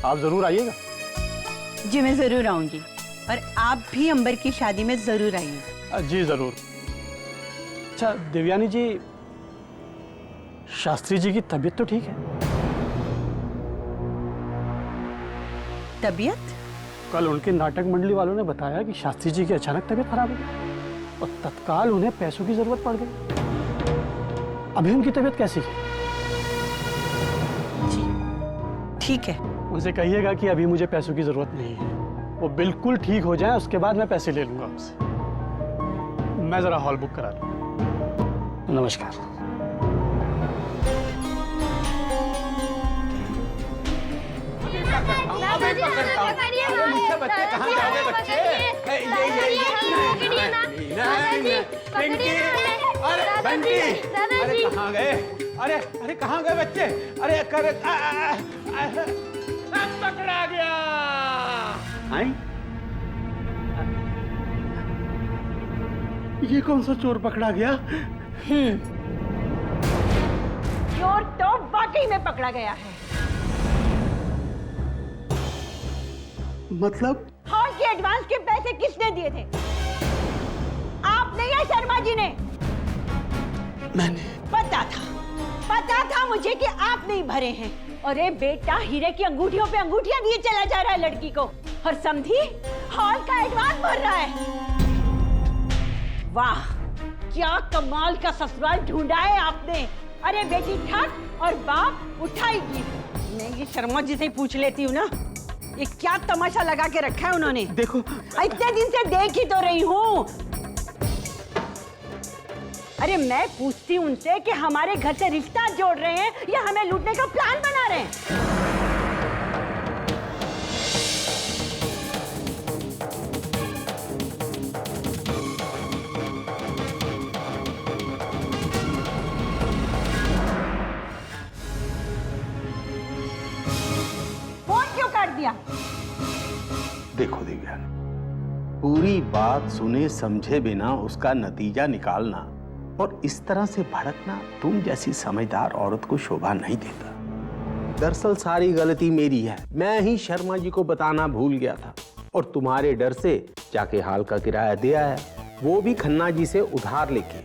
Speaker 15: आप जरूर आइएगा।
Speaker 7: जी मैं जरूर आऊंगी, और आप भी अंबर की शादी में जरूर आइएगा।
Speaker 15: जी जरूर। अच्छा देवयानी जी, शास्त्री जी की तबीयत तो ठीक है?
Speaker 7: तबीयत?
Speaker 15: कल उनके नाटक मंडली वालों ने बताया कि शास्त्री जी की अचानक तबीयत खराब हो गई और तत्काल उन्हें पैसों की जरूरत पड़ गई। अभी उनकी तबीयत कैसी है?
Speaker 7: जी ठीक है।
Speaker 15: उनसे कहिएगा कि अभी मुझे पैसों की जरूरत नहीं है, वो बिल्कुल ठीक हो जाए उसके बाद मैं पैसे ले लूंगा उनसे। मैं जरा हॉल बुक करा लूं। नमस्कार।
Speaker 11: मुझसे बच्चे कहाँ जाओगे बच्चे? अरे बंटी, अरे कहाँ गए? अरे कहाँ गए बच्चे? अरे कर पकड़ा गया।
Speaker 15: ये कौन सा चोर पकड़ा गया?
Speaker 7: चोर तो वाकई में पकड़ा गया है।
Speaker 15: मतलब?
Speaker 7: हॉल के एडवांस के पैसे किसने दिए थे? आपने या शर्मा जी ने?
Speaker 15: मैंने।
Speaker 7: पता था मुझे कि आप नहीं भरे हैं। और ये बेटा हीरे की अंगूठियों पे अंगूठियां दिए चला जा रहा है लड़की को, और समझी हॉल का एडवांस भर रहा है। वाह, क्या कमाल का ससुराल ढूंढा है आपने। अरे बेटी ठक और बाप उठाएगी। मैं ये शर्मा जी से पूछ लेती हूँ ना, ये क्या तमाशा लगा के रखा है उन्होंने।
Speaker 15: देखो,
Speaker 7: इतने दिन से देख ही तो रही हूँ। अरे मैं पूछती हूँ उनसे कि हमारे घर से रिश्ता जोड़ रहे हैं या हमें लूटने का प्लान बना रहे हैं। फोन क्यों काट दिया?
Speaker 11: देखो दिव्या, पूरी बात सुने समझे बिना उसका नतीजा निकालना और इस तरह से भड़कना तुम जैसी समझदार औरत को शोभा नहीं देता। दरअसल सारी गलती मेरी है, मैं ही शर्मा जी को बताना भूल गया था और तुम्हारे डर से जाके हाल का किराया दिया है, वो भी खन्ना जी से उधार लेके।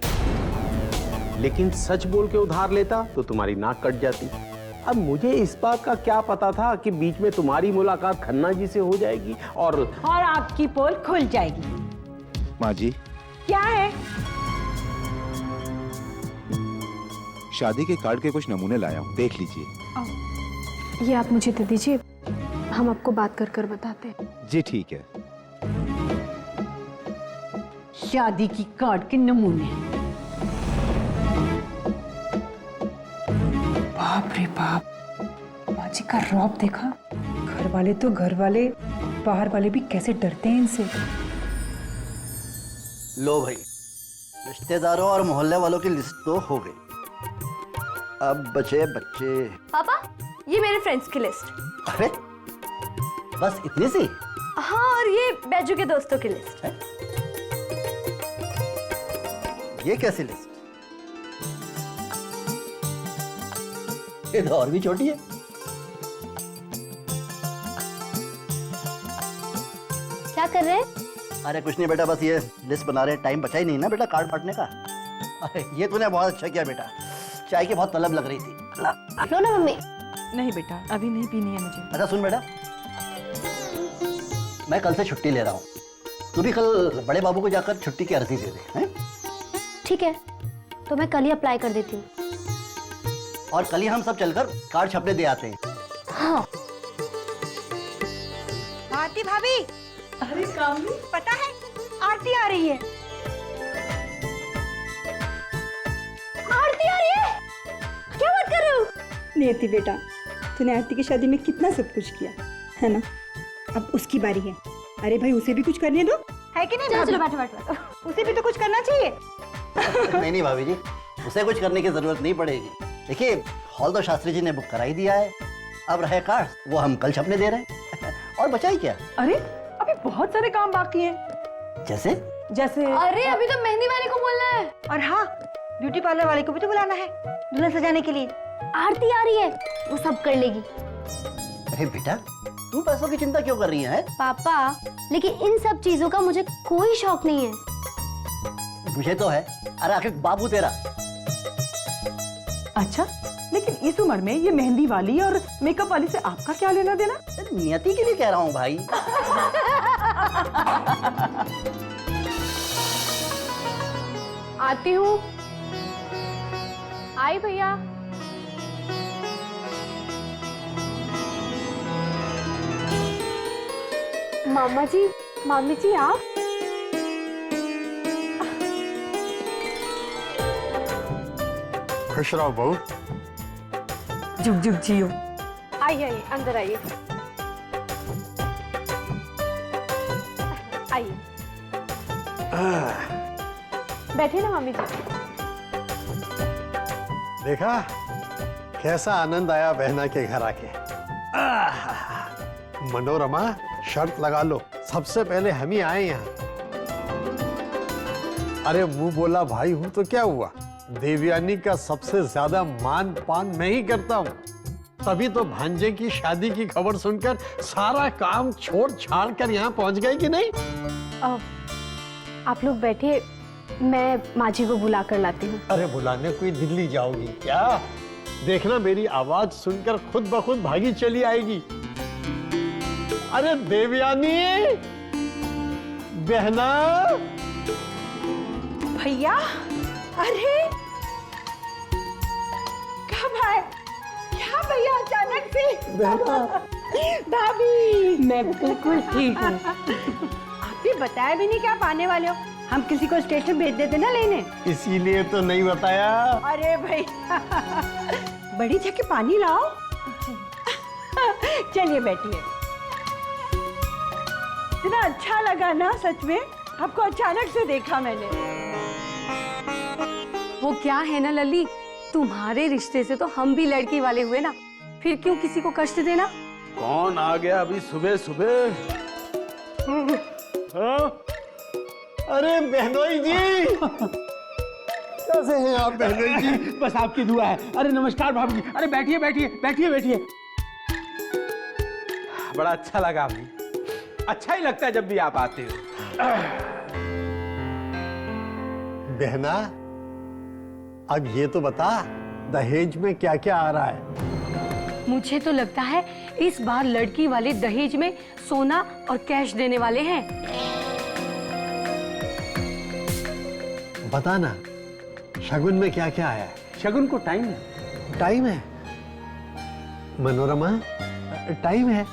Speaker 11: लेकिन सच बोल के उधार लेता तो तुम्हारी नाक कट जाती। अब मुझे इस बात का क्या पता था कि बीच में तुम्हारी मुलाकात खन्ना जी से हो जाएगी और
Speaker 7: आपकी पोल खुल जाएगी।
Speaker 12: माँ जी,
Speaker 7: क्या है?
Speaker 12: शादी के कार्ड के कुछ नमूने लाया हूँ, देख लीजिए।
Speaker 5: ये आप मुझे दे दीजिए, हम आपको बात कर कर बताते हैं।
Speaker 12: जी ठीक है।
Speaker 7: शादी की कार्ड के नमूने।
Speaker 8: बाप रे बाप, माँ जी का रौब देखा। घर वाले तो घर वाले, बाहर वाले भी कैसे डरते हैं इनसे।
Speaker 3: लो भाई, रिश्तेदारों और मोहल्ले वालों की लिस्ट तो हो गई, अब बचे बच्चे।
Speaker 1: पापा, ये मेरे फ्रेंड्स की लिस्ट।
Speaker 3: अरे बस इतनी सी?
Speaker 1: हाँ, और ये बैजू के दोस्तों की लिस्ट
Speaker 3: है? ये कैसी लिस्ट? ये तो और भी छोटी है।
Speaker 1: क्या कर रहे हैं?
Speaker 3: अरे कुछ नहीं बेटा, बस ये लिस्ट बना रहे हैं। टाइम बचा ही नहीं ना बेटा कार्ड बांटने का। अरे ये तूने बहुत अच्छा किया बेटा, चाय की बहुत तलब लग रही थी।
Speaker 1: लो ना मम्मी।
Speaker 4: नहीं बेटा, अभी नहीं पीनी है मुझे।
Speaker 3: अच्छा सुन बेटा, मैं कल से छुट्टी ले रहा हूँ, तू भी कल बड़े बाबू को जाकर छुट्टी की अर्जी दे दे, हैं?
Speaker 1: ठीक है, तो मैं कल ही अप्लाई कर देती हूँ।
Speaker 3: और कल ही हम सब चलकर कार्ड छपने दे आते हैं।
Speaker 1: हाँ।
Speaker 7: भारती भाभी,
Speaker 4: अरे कामनी,
Speaker 7: पता है आरती आ रही है।
Speaker 1: आरती आ रही है? क्या बात कर रहे हो?
Speaker 16: नियति बेटा, तूने आरती की शादी में कितना सब कुछ किया है ना, अब उसकी बारी है। अरे भाई उसे भी कुछ करने दो,
Speaker 7: है कि नहीं?
Speaker 1: चलो चलो बैठो बैठो।
Speaker 7: उसे भी तो कुछ करना चाहिए।
Speaker 3: नहीं भाभी जी, उसे कुछ करने की जरूरत नहीं पड़ेगी। देखिए, हॉल तो शास्त्री जी ने बुक करा ही दिया है, अब रहे कार्ड वो हम कल छपने दे रहे हैं। और बचा ही क्या?
Speaker 4: अरे अभी बहुत सारे काम बाकी हैं।
Speaker 3: जैसे?
Speaker 1: अरे अभी तो मेहंदी वाले को बोलना है।
Speaker 7: और हाँ, ब्यूटी पार्लर वाले को भी तो बुलाना है दुल्हन सजाने के लिए।
Speaker 1: आरती आ रही है, वो सब कर लेगी।
Speaker 3: अरे बेटा, तू पैसों की चिंता क्यों कर रही है?
Speaker 1: पापा, लेकिन इन सब चीजों का मुझे कोई शौक नहीं है।
Speaker 3: मुझे तो है। अरे आखिर बाबू तेरा।
Speaker 4: अच्छा, लेकिन इस उम्र में ये मेहंदी वाली और मेकअप वाली से आपका क्या लेना देना?
Speaker 3: नियति के लिए कह रहा हूँ भाई।
Speaker 5: आती हूँ। आई भैया। मामा जी, मामी जी आप?
Speaker 15: खुश रहो बहू।
Speaker 4: जुग जुग जियो।
Speaker 5: आइए आइए, अंदर आइए। आइए, बैठिए ना मामी जी।
Speaker 15: देखा कैसा आनंद आया बहना के घर आके। मनोरमा, शर्त लगा लो, सबसे पहले हम ही आए यहाँ। अरे मुंह बोला भाई हूं तो क्या हुआ, देवयानी का सबसे ज्यादा मान पान मैं ही करता हूँ। तभी तो भांजे की शादी की खबर सुनकर सारा काम छोड़ छाड़ कर यहाँ पहुंच गए कि नहीं?
Speaker 5: आप लोग बैठिए, मैं माँ जी को बुला कर लाती हूँ।
Speaker 15: अरे बुलाने कोई दिल्ली जाओगी क्या? देखना मेरी आवाज सुनकर खुद ब खुद भागी चली आएगी। अरे देवयानी, बहना।
Speaker 7: भैया, अरे कब आए? क्या भैया अचानक से? भाभी,
Speaker 5: मैं बिल्कुल ठीक हूँ।
Speaker 7: आप भी बताया भी नहीं कि आप आने वाले हो। हम किसी को स्टेशन भेज देते ना लेने।
Speaker 15: इसीलिए तो नहीं बताया।
Speaker 7: अरे भैया, बड़ी जगह पानी लाओ। चलिए बैठिए। इतना अच्छा लगा ना, सच में आपको अचानक से देखा मैंने।
Speaker 5: वो क्या है ना लली, तुम्हारे रिश्ते से तो हम भी लड़की वाले हुए ना, फिर क्यों किसी को कष्ट देना।
Speaker 11: कौन आ गया अभी सुबह सुबह?
Speaker 15: अरे बहनोई जी, कैसे हैं आप बहनोई जी?
Speaker 11: बस आपकी दुआ है। अरे नमस्कार भाभी जी। अरे बैठिए बैठिए बैठिए बैठिए। बड़ा अच्छा लगा अभी, अच्छा ही लगता है जब भी आप आते हो।
Speaker 15: बहना, अब ये तो बता, दहेज में क्या क्या आ रहा है?
Speaker 5: मुझे तो लगता है इस बार लड़की वाले दहेज में सोना और कैश देने वाले हैं।
Speaker 15: बता ना, शगुन में क्या क्या आया है?
Speaker 11: शगुन को टाइम है।
Speaker 15: टाइम है मनोरमा, टाइम है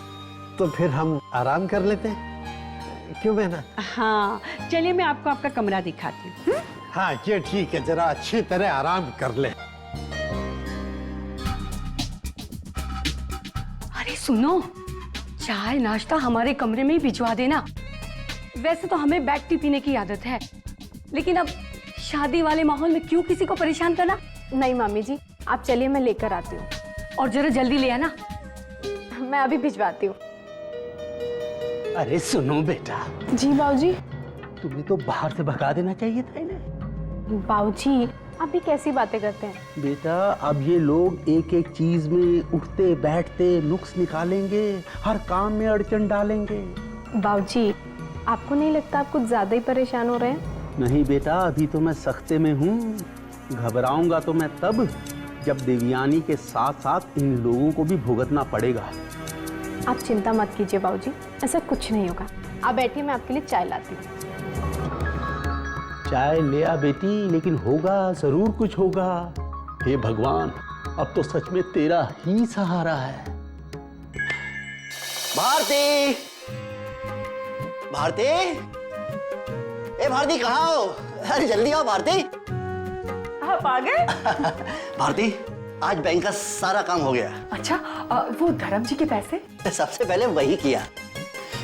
Speaker 15: तो फिर हम आराम कर लेते हैं, क्यों बहना?
Speaker 7: हाँ चलिए मैं आपको आपका कमरा दिखाती हूँ।
Speaker 15: हाँ ये ठीक है, जरा अच्छी तरह आराम कर ले।
Speaker 17: अरे सुनो, चाय नाश्ता हमारे कमरे में ही भिजवा देना। वैसे तो हमें बैठ टी पीने की आदत है, लेकिन अब शादी वाले माहौल में क्यों किसी को परेशान करना।
Speaker 5: नहीं मामी जी, आप चलिए मैं लेकर आती हूँ।
Speaker 17: और जरा जल्दी ले आना।
Speaker 5: मैं अभी भिजवाती हूँ।
Speaker 11: अरे सुनो बेटा।
Speaker 5: जी बाबूजी।
Speaker 11: तुम्हें तो बाहर से भगा देना चाहिए था इन्हें।
Speaker 5: बाबूजी आप भी कैसी बातें करते हैं।
Speaker 11: बेटा अब ये लोग एक एक चीज में उठते बैठते नुक्स निकालेंगे, हर काम में अड़चन डालेंगे।
Speaker 5: बाबूजी आपको नहीं लगता आप कुछ ज्यादा ही परेशान हो रहे हैं?
Speaker 11: नहीं बेटा, अभी तो मैं सख्ते में हूँ। घबराऊंगा तो मैं तब जब देवयानी के साथ साथ इन लोगों को भी भुगतना पड़ेगा।
Speaker 5: आप चिंता मत कीजिए बाबूजी, ऐसा कुछ नहीं होगा। आप बैठिए, मैं आपके लिए चाय लाती हूँ।
Speaker 11: चाय ले आ बेटी, लेकिन होगा जरूर कुछ होगा। हे भगवान, अब तो सच में तेरा ही सहारा है।
Speaker 3: भारती, भारती, ए भारती कहाँ हो? अरे जल्दी आओ भारती।
Speaker 4: आप आ गए?
Speaker 3: भारती आज बैंक का सारा काम हो गया।
Speaker 4: अच्छा, वो धर्म जी के पैसे?
Speaker 3: सबसे पहले वही किया,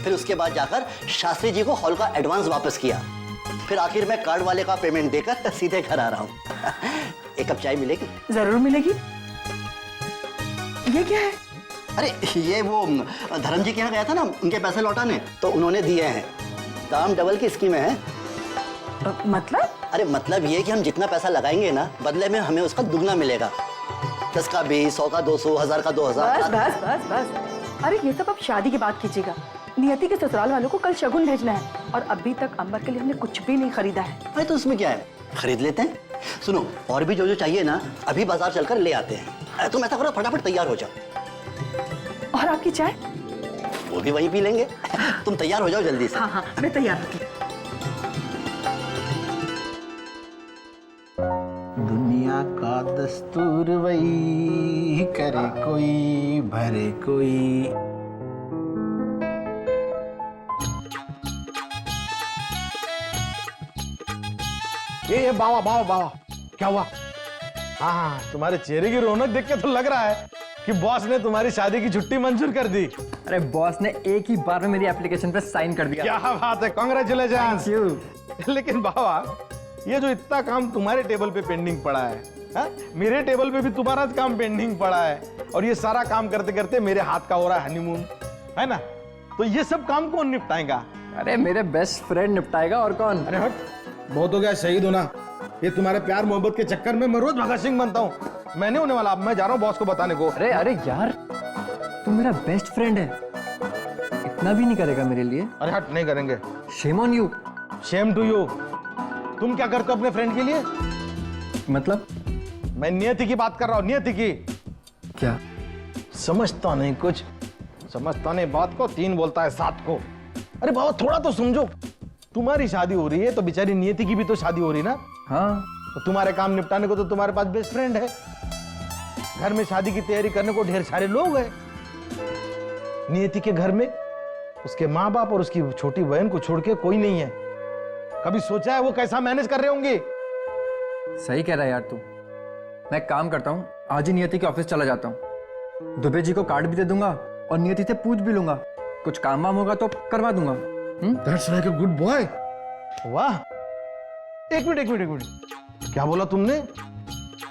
Speaker 3: फिर उसके बाद जाकर शास्त्री जी को हॉल का एडवांस वापस किया, फिर आखिर में कार्ड वाले का पेमेंट देकर सीधे घर आ रहा हूँ। एक कप चाय मिलेगी?
Speaker 4: जरूर मिलेगी। ये क्या है?
Speaker 3: अरे ये वो धर्म जी के यहाँ गया था ना उनके पैसे लौटाने, तो उन्होंने दिए हैं। दाम डबल की स्कीम है।
Speaker 4: मतलब?
Speaker 3: अरे मतलब ये कि हम जितना पैसा लगाएंगे ना, बदले में हमें उसका दुगना मिलेगा। 10 का 20, 100 का 200, 1000 का 2000।
Speaker 4: बस बस बस बस। अरे ये सब अब शादी की बात कीजिएगा। नियति के ससुराल वालों को कल शगुन भेजना है और अभी तक अंबर के लिए हमने कुछ भी नहीं खरीदा है।
Speaker 3: अरे तो उसमें क्या है, खरीद लेते हैं। सुनो, और भी जो जो चाहिए ना अभी बाजार चलकर ले आते हैं। तुम ऐसा करो, फटाफट तैयार हो जाओ।
Speaker 4: और आपकी चाय?
Speaker 3: वो भी वहीं पी लेंगे। तुम तैयार हो जाओ जल्दी से।
Speaker 4: हाँ हाँ मैं तैयार हूँ।
Speaker 11: दुनिया का दस्तूर वही, करे कोई भरे कोई।
Speaker 15: ये बाबा बाबा बाबा क्या हुआ? हाँ, तुम्हारे चेहरे की रौनक देख के तो लग रहा है कि बॉस ने तुम्हारी शादी की छुट्टी मंजूर कर दी।
Speaker 10: अरे बॉस ने एक ही बार में मेरी एप्लीकेशन पे साइन कर दिया।
Speaker 15: क्या बात है, कांग्रेचुलेशंस। लेकिन बाबा ये जो इतना काम तुम्हारे टेबल पे पेंडिंग पड़ा है, मेरे टेबल पे भी तुम्हारा काम पेंडिंग पड़ा है, और ये सारा काम करते करते मेरे हाथ का हो रहा है हनीमून, है ना? तो ये सब काम कौन निपटाएगा?
Speaker 10: अरे मेरे बेस्ट फ्रेंड निपटाएगा, और कौन?
Speaker 15: अरे हट, बहुत हो गया, शहीद होना। ये तुम्हारे प्यार मोहब्बत के चक्कर में मैं रोज भगत सिंह बनता हूँ। मैं नहीं होने वाला, अब मैं जा रहा हूँ बॉस को बताने को।
Speaker 10: अरे अरे यार, तू मेरा बेस्ट फ्रेंड है, इतना भी नहीं करेगा मेरे लिए?
Speaker 15: अरे हट, नहीं करेंगे।
Speaker 10: Shame on you.
Speaker 15: Shame to you. तुम क्या करते हो अपने फ्रेंड के लिए?
Speaker 10: मतलब?
Speaker 15: मैं नियति की बात कर रहा हूँ, नियति की।
Speaker 10: क्या?
Speaker 15: समझता नहीं कुछ, समझता नहीं बात को, 3 बोलता है 7 को। अरे बाबा थोड़ा तो समझो, तुम्हारी शादी हो रही है तो बेचारी नियति की भी तो शादी हो रही ना।
Speaker 10: हाँ,
Speaker 15: तो तुम्हारे काम निपटाने को तो तुम्हारे पास बेस्ट फ्रेंड है। घर में शादी की तैयारी करने को ढेर सारे लोग हैं। नियति के घर में उसके माँ बाप और उसकी छोटी बहन को छोड़ के कोई नहीं है। कभी सोचा है वो कैसा मैनेज कर रहे होंगे?
Speaker 10: सही कह रहा है यार तू। मैं काम करता हूँ, आज ही नियति के ऑफिस चला जाता हूँ, दुबे जी को कार्ड भी दे दूंगा और नियति से पूछ भी लूंगा, कुछ काम वाम होगा तो करवा दूंगा।
Speaker 15: That's like a good boy. वाह, एक मिनट, क्या बोला तुमने?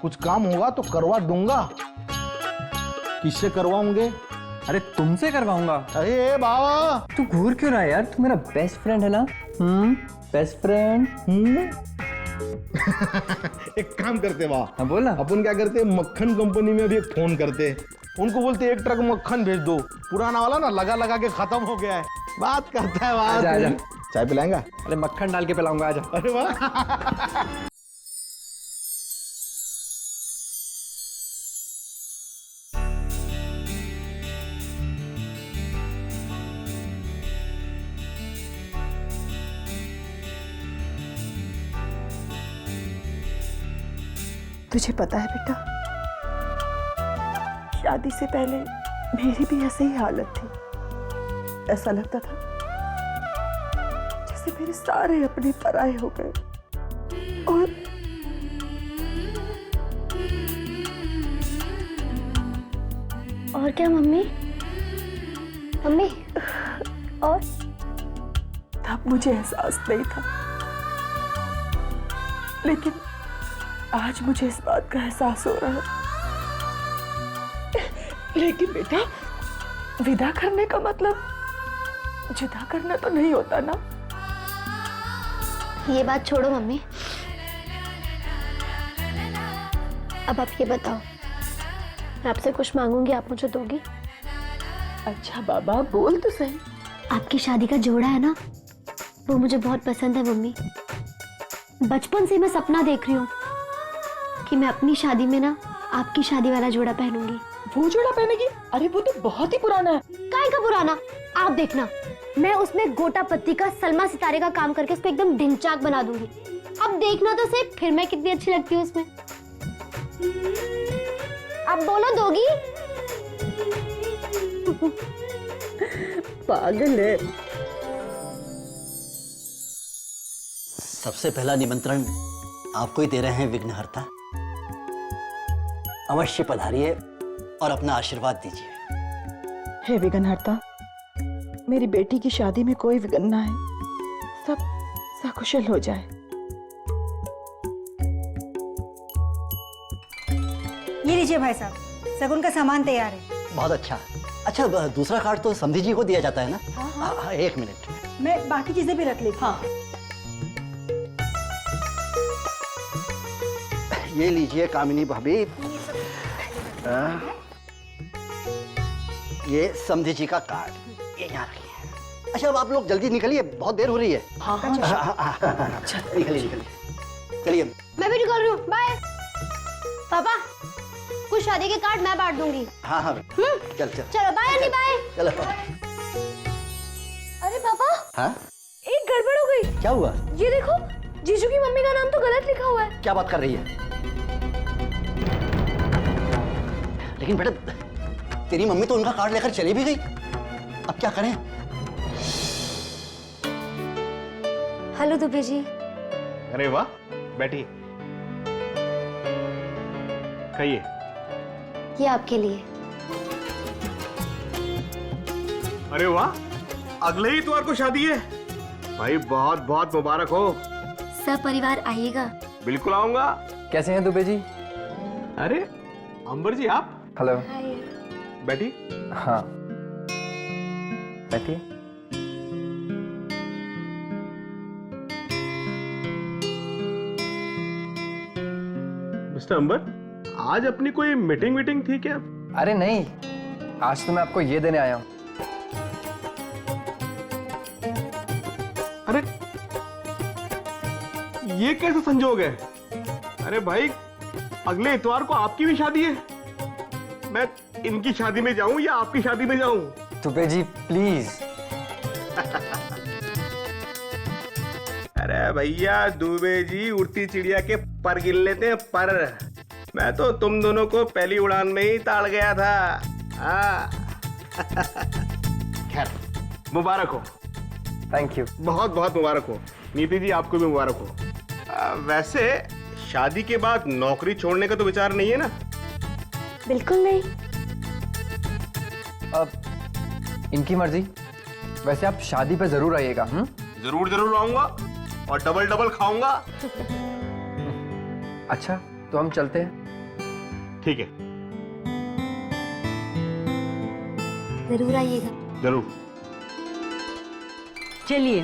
Speaker 15: कुछ काम होगा तो करवा दूंगा? किससे करवाओगे?
Speaker 10: अरे तुमसे करवाऊंगा।
Speaker 15: अरे बाबा,
Speaker 10: तू घूर क्यों रहा है यार? तू मेरा बेस्ट फ्रेंड है ना? Best friend.
Speaker 15: एक काम करते वाह।
Speaker 10: हाँ बोला।
Speaker 15: अपन क्या करते, मक्खन कंपनी में अभी एक फोन करते, उनको बोलते 1 ट्रक मक्खन भेज दो। पुराना वाला ना लगा लगा के खत्म हो गया है। बात करता है वहां।
Speaker 10: आजा।
Speaker 15: चाय पिलाएंगा?
Speaker 10: अरे मक्खन डाल के पिलाऊंगा, आजा।
Speaker 15: अरे वाह।
Speaker 4: तुझे पता है बेटा, शादी से पहले मेरी भी ऐसे ही हालत थी। ऐसा लगता था जैसे मेरे सारे अपने पराये हो गए।
Speaker 1: और क्या मम्मी? मम्मी और?
Speaker 4: तब मुझे एहसास नहीं था, लेकिन आज मुझे इस बात का एहसास हो रहा है। लेकिन बेटा, विदा करने का मतलब जुदा करना तो नहीं होता ना।
Speaker 1: ये बात छोड़ो मम्मी, अब आप ये बताओ, मैं आपसे कुछ मांगूंगी, आप मुझे दोगी?
Speaker 4: अच्छा बाबा, बोल तो सही।
Speaker 1: आपकी शादी का जोड़ा है ना, वो मुझे बहुत पसंद है मम्मी। बचपन से मैं सपना देख रही हूँ कि मैं अपनी शादी में ना आपकी शादी वाला जोड़ा पहनूंगी।
Speaker 4: वो जोड़ा पहनेगी? अरे वो तो बहुत ही पुराना है।
Speaker 1: काय का पुराना? आप देखना, मैं उसमें गोटा पत्ती का सलमा सितारे का काम करके उसको एकदम ढिंचाक बना दूंगी। अब देखना तो सही, फिर मैं कितनी अच्छी लगती हूँ उसमें। अब बोलो, दोगी?
Speaker 4: पागल है।
Speaker 3: सबसे पहला निमंत्रण आपको ही दे रहे हैं विघ्नहर्ता। अवश्य पधारिए और अपना आशीर्वाद दीजिए।
Speaker 4: हे विघ्नहर्ता, मेरी बेटी की शादी में कोई विघ्न ना है, सब सकुशल हो जाए।
Speaker 16: ये लीजिए भाई साहब, शगुन का सामान तैयार है।
Speaker 3: बहुत अच्छा। अच्छा, दूसरा कार्ड तो समधी जी को दिया जाता है ना?
Speaker 16: हाँ।
Speaker 3: हाँ, एक मिनट।
Speaker 16: मैं बाकी चीजें भी रख लेती हूँ। हाँ।
Speaker 3: ये लीजिए कामिनी भाभी, ये समधी जी का कार्ड, ये यहाँ रखिए। अच्छा, अब आप लोग जल्दी निकलिए, बहुत देर हो रही है।
Speaker 4: हाँ।
Speaker 3: अच्छा, निकलिए। चलिए।
Speaker 1: मैं भी निकल रही हूँ, बाय। पापा, कुछ शादी के कार्ड मैं बांट दूंगी।
Speaker 3: हाँ, चल।
Speaker 1: चलो बाय अन्नी, बाय।
Speaker 3: चलो।
Speaker 1: अरे पापा,
Speaker 3: हाँ?
Speaker 1: एक गड़बड़ हो गई।
Speaker 3: क्या हुआ?
Speaker 1: ये देखो, जीजू की मम्मी का नाम तो गलत लिखा हुआ है।
Speaker 3: क्या बात कर रही है? लेकिन बेटा, तेरी मम्मी तो उनका कार्ड लेकर चली भी गई, अब क्या करें?
Speaker 1: हेलो दुबे जी।
Speaker 18: अरे वाह, बैठिए, खाइए।
Speaker 1: ये आपके लिए।
Speaker 18: अरे वाह, अगले ही इतवार को शादी है। भाई बहुत बहुत मुबारक हो।
Speaker 1: सब परिवार आइएगा।
Speaker 18: बिल्कुल आऊंगा।
Speaker 10: कैसे हैं दुबे जी?
Speaker 18: अरे अंबर जी, आप?
Speaker 10: हेलो।
Speaker 18: बैठी।
Speaker 10: हाँ, बैठिए।
Speaker 18: मिस्टर अंबर, आज अपनी कोई मीटिंग थी क्या?
Speaker 10: अरे नहीं, आज तो मैं आपको ये देने आया हूँ।
Speaker 18: अरे ये कैसे संजोग है? अरे भाई, अगले इतवार को आपकी भी शादी है। मैं इनकी शादी में जाऊं या आपकी शादी में जाऊं?
Speaker 10: दुबे जी प्लीज।
Speaker 18: अरे भैया, दुबे जी उड़ती चिड़िया के पर गिन लेते हैं, पर। मैं तो तुम दोनों को पहली उड़ान में ही ताड़ गया था। हाँ। खैर, मुबारक हो।
Speaker 10: Thank you.
Speaker 18: बहुत बहुत मुबारक हो। नीति जी, आपको भी मुबारक हो। वैसे शादी के बाद नौकरी छोड़ने का तो विचार नहीं है ना?
Speaker 1: बिल्कुल नहीं।
Speaker 10: अब इनकी मर्जी। वैसे आप शादी पे जरूर आइएगा।
Speaker 18: जरूर आऊंगा और डबल खाऊंगा।
Speaker 10: अच्छा, तो हम चलते हैं।
Speaker 18: ठीक है,
Speaker 1: जरूर आइएगा।
Speaker 18: जरूर।
Speaker 7: चलिए,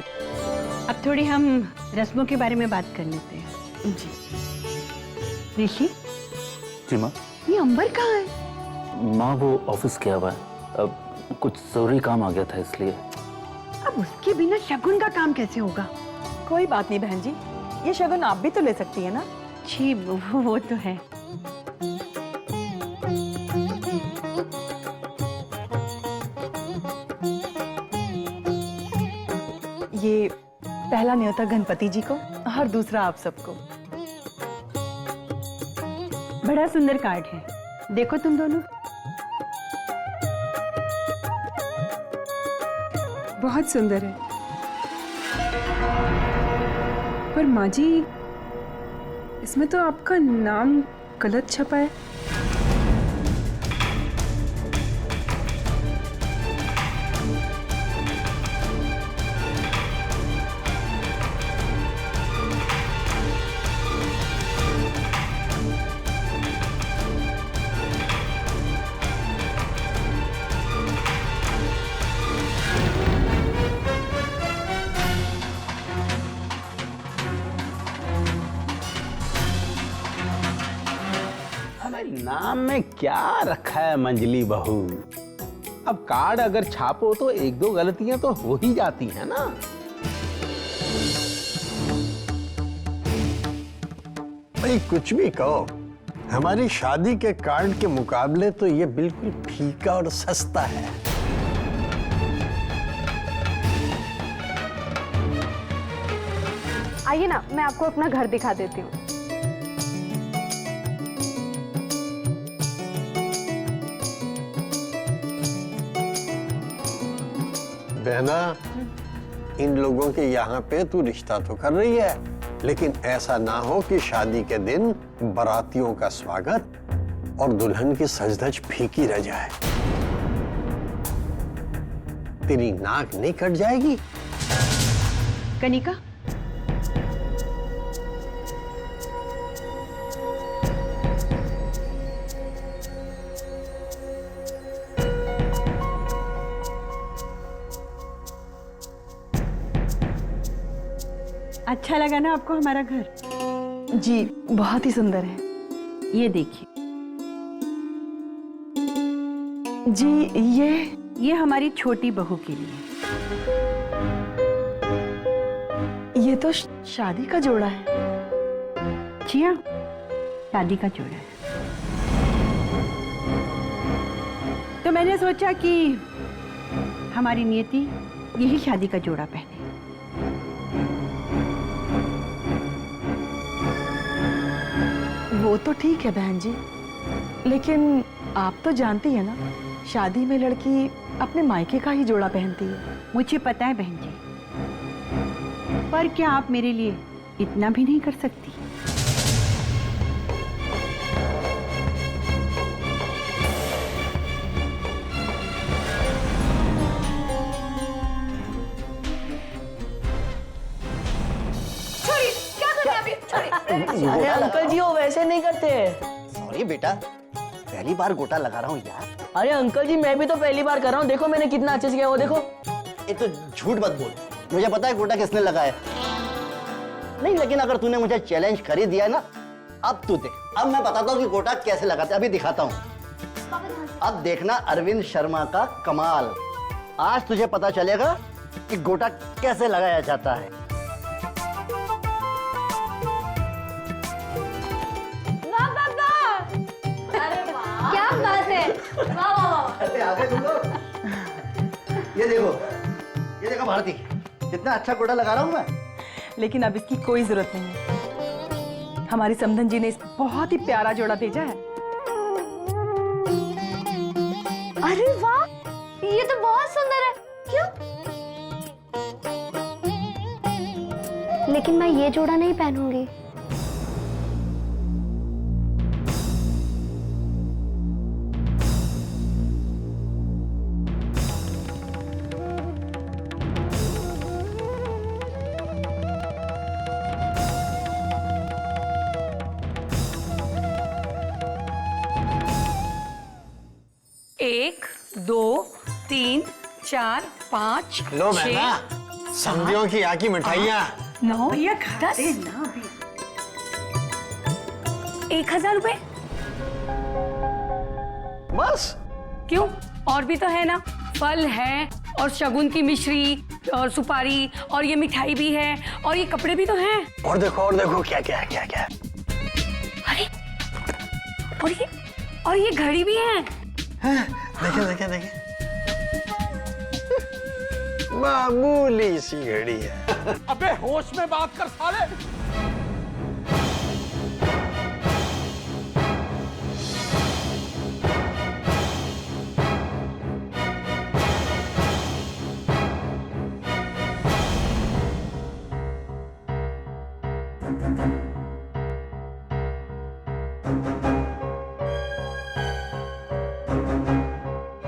Speaker 7: अब थोड़ी हम रस्मों के बारे में बात कर लेते हैं। जी ऋषि।
Speaker 11: जी माँ।
Speaker 7: ये अंबर कहाँ है?
Speaker 11: माँ, वो ऑफिस गया हुआ है, अब कुछ जरूरी काम आ गया था इसलिए।
Speaker 7: अब उसके बिना शगुन का काम कैसे होगा?
Speaker 4: कोई बात नहीं बहन जी, ये शगुन आप भी तो ले सकती है ना।
Speaker 7: जी वो तो है।
Speaker 4: ये पहला न्योता गणपति जी को और दूसरा आप सबको।
Speaker 7: बड़ा सुंदर कार्ड है, देखो तुम दोनों।
Speaker 8: बहुत सुंदर है। पर माँ जी, इसमें तो आपका नाम गलत छपा है।
Speaker 11: नाम में क्या रखा है मंजली बहू? अब कार्ड अगर छापो तो एक दो गलतियां तो हो ही जाती हैं ना।
Speaker 15: भाई कुछ भी कहो, हमारी शादी के कार्ड के मुकाबले तो ये बिल्कुल फीका और सस्ता है।
Speaker 5: आइए ना, मैं आपको अपना घर दिखा देती हूँ।
Speaker 15: बहना, इन लोगों के यहाँ पे तू रिश्ता तो कर रही है, लेकिन ऐसा ना हो कि शादी के दिन बारातियों का स्वागत और दुल्हन की सजधज फीकी रह जाए। तेरी नाक नहीं कट जाएगी?
Speaker 7: कनिका, अच्छा लगा ना आपको हमारा घर?
Speaker 4: जी बहुत ही सुंदर है।
Speaker 7: ये देखिए
Speaker 4: जी,
Speaker 7: ये हमारी छोटी बहू के लिए।
Speaker 4: ये तो शादी का जोड़ा है।
Speaker 7: जी हाँ, शादी का जोड़ा है। तो मैंने सोचा कि हमारी नियति यही शादी का जोड़ा पहने।
Speaker 4: वो तो ठीक है बहन जी, लेकिन आप तो जानती है ना, शादी में लड़की अपने मायके का ही जोड़ा पहनती है।
Speaker 7: मुझे पता है बहन जी, पर क्या आप मेरे लिए इतना भी नहीं कर सकती?
Speaker 3: अरे
Speaker 19: अंकल जी वो वैसे नहीं करते।
Speaker 3: सॉरी बेटा, पहली बार गोटा लगा रहा हूँ यार।
Speaker 19: अरे अंकल जी मैं भी तो पहली बार कर रहा हूँ, देखो मैंने कितना अच्छे से किया, वो देखो।
Speaker 3: ये तो झूठ मत बोल, मुझे पता है गोटा किसने लगाया। नहीं, लेकिन अगर तूने मुझे चैलेंज कर ही दिया ना, अब तू देख, अब मैं बताता हूँ कि गोटा कैसे लगाते, अभी दिखाता हूँ। अब देखना अरविंद शर्मा का कमाल। आज तुझे पता चलेगा कि गोटा कैसे लगाया जाता है।
Speaker 1: क्या बात है, वाह वाह वाह।
Speaker 3: अरे आगे तुम लोग, ये देखो भारती, कितना अच्छा गोटा लगा रहा हूँ मैं।
Speaker 4: लेकिन अब इसकी कोई जरूरत नहीं है, हमारी समधन जी ने इस बहुत ही प्यारा जोड़ा भेजा है।
Speaker 1: अरे वाह, ये तो बहुत सुंदर है। क्यों? लेकिन मैं ये जोड़ा नहीं पहनूंगी।
Speaker 17: एक, दो, तीन, चार, पाँच,
Speaker 15: लो बहना, समझियों की आकी मिठाइयाँ।
Speaker 17: 9, 10, 1000 रुपए
Speaker 15: बस।
Speaker 17: क्यों, और भी तो है ना, फल है और शगुन की मिश्री और सुपारी और ये मिठाई भी है और ये कपड़े भी तो हैं।
Speaker 15: और देखो क्या क्या है, क्या क्या है।
Speaker 17: अरे और ये घड़ी भी है।
Speaker 15: देखिए मामूली सी घड़ी है।
Speaker 11: अबे होश में बात कर साले।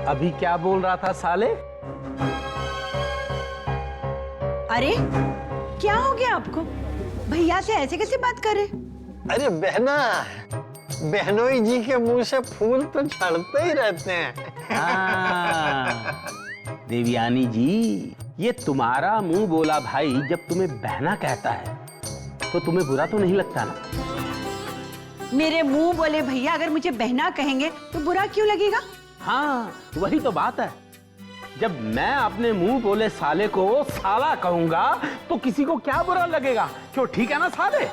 Speaker 11: अभी क्या बोल रहा था साले?
Speaker 7: अरे क्या हो गया आपको? भैया से ऐसे कैसे बात करे?
Speaker 15: अरे बहना, बहनोई जी के मुंह से फूल तो झड़ते ही रहते हैं।
Speaker 11: देवयानी जी, ये तुम्हारा मुंह बोला भाई जब तुम्हें बहना कहता है तो तुम्हें बुरा तो नहीं लगता ना?
Speaker 7: मेरे मुंह बोले भैया अगर मुझे बहना कहेंगे तो बुरा क्यों लगेगा?
Speaker 11: हाँ, वही तो बात है। जब मैं अपने मुंह बोले साले को साला कहूंगा तो किसी को क्या बुरा लगेगा? क्यों, ठीक है ना साले?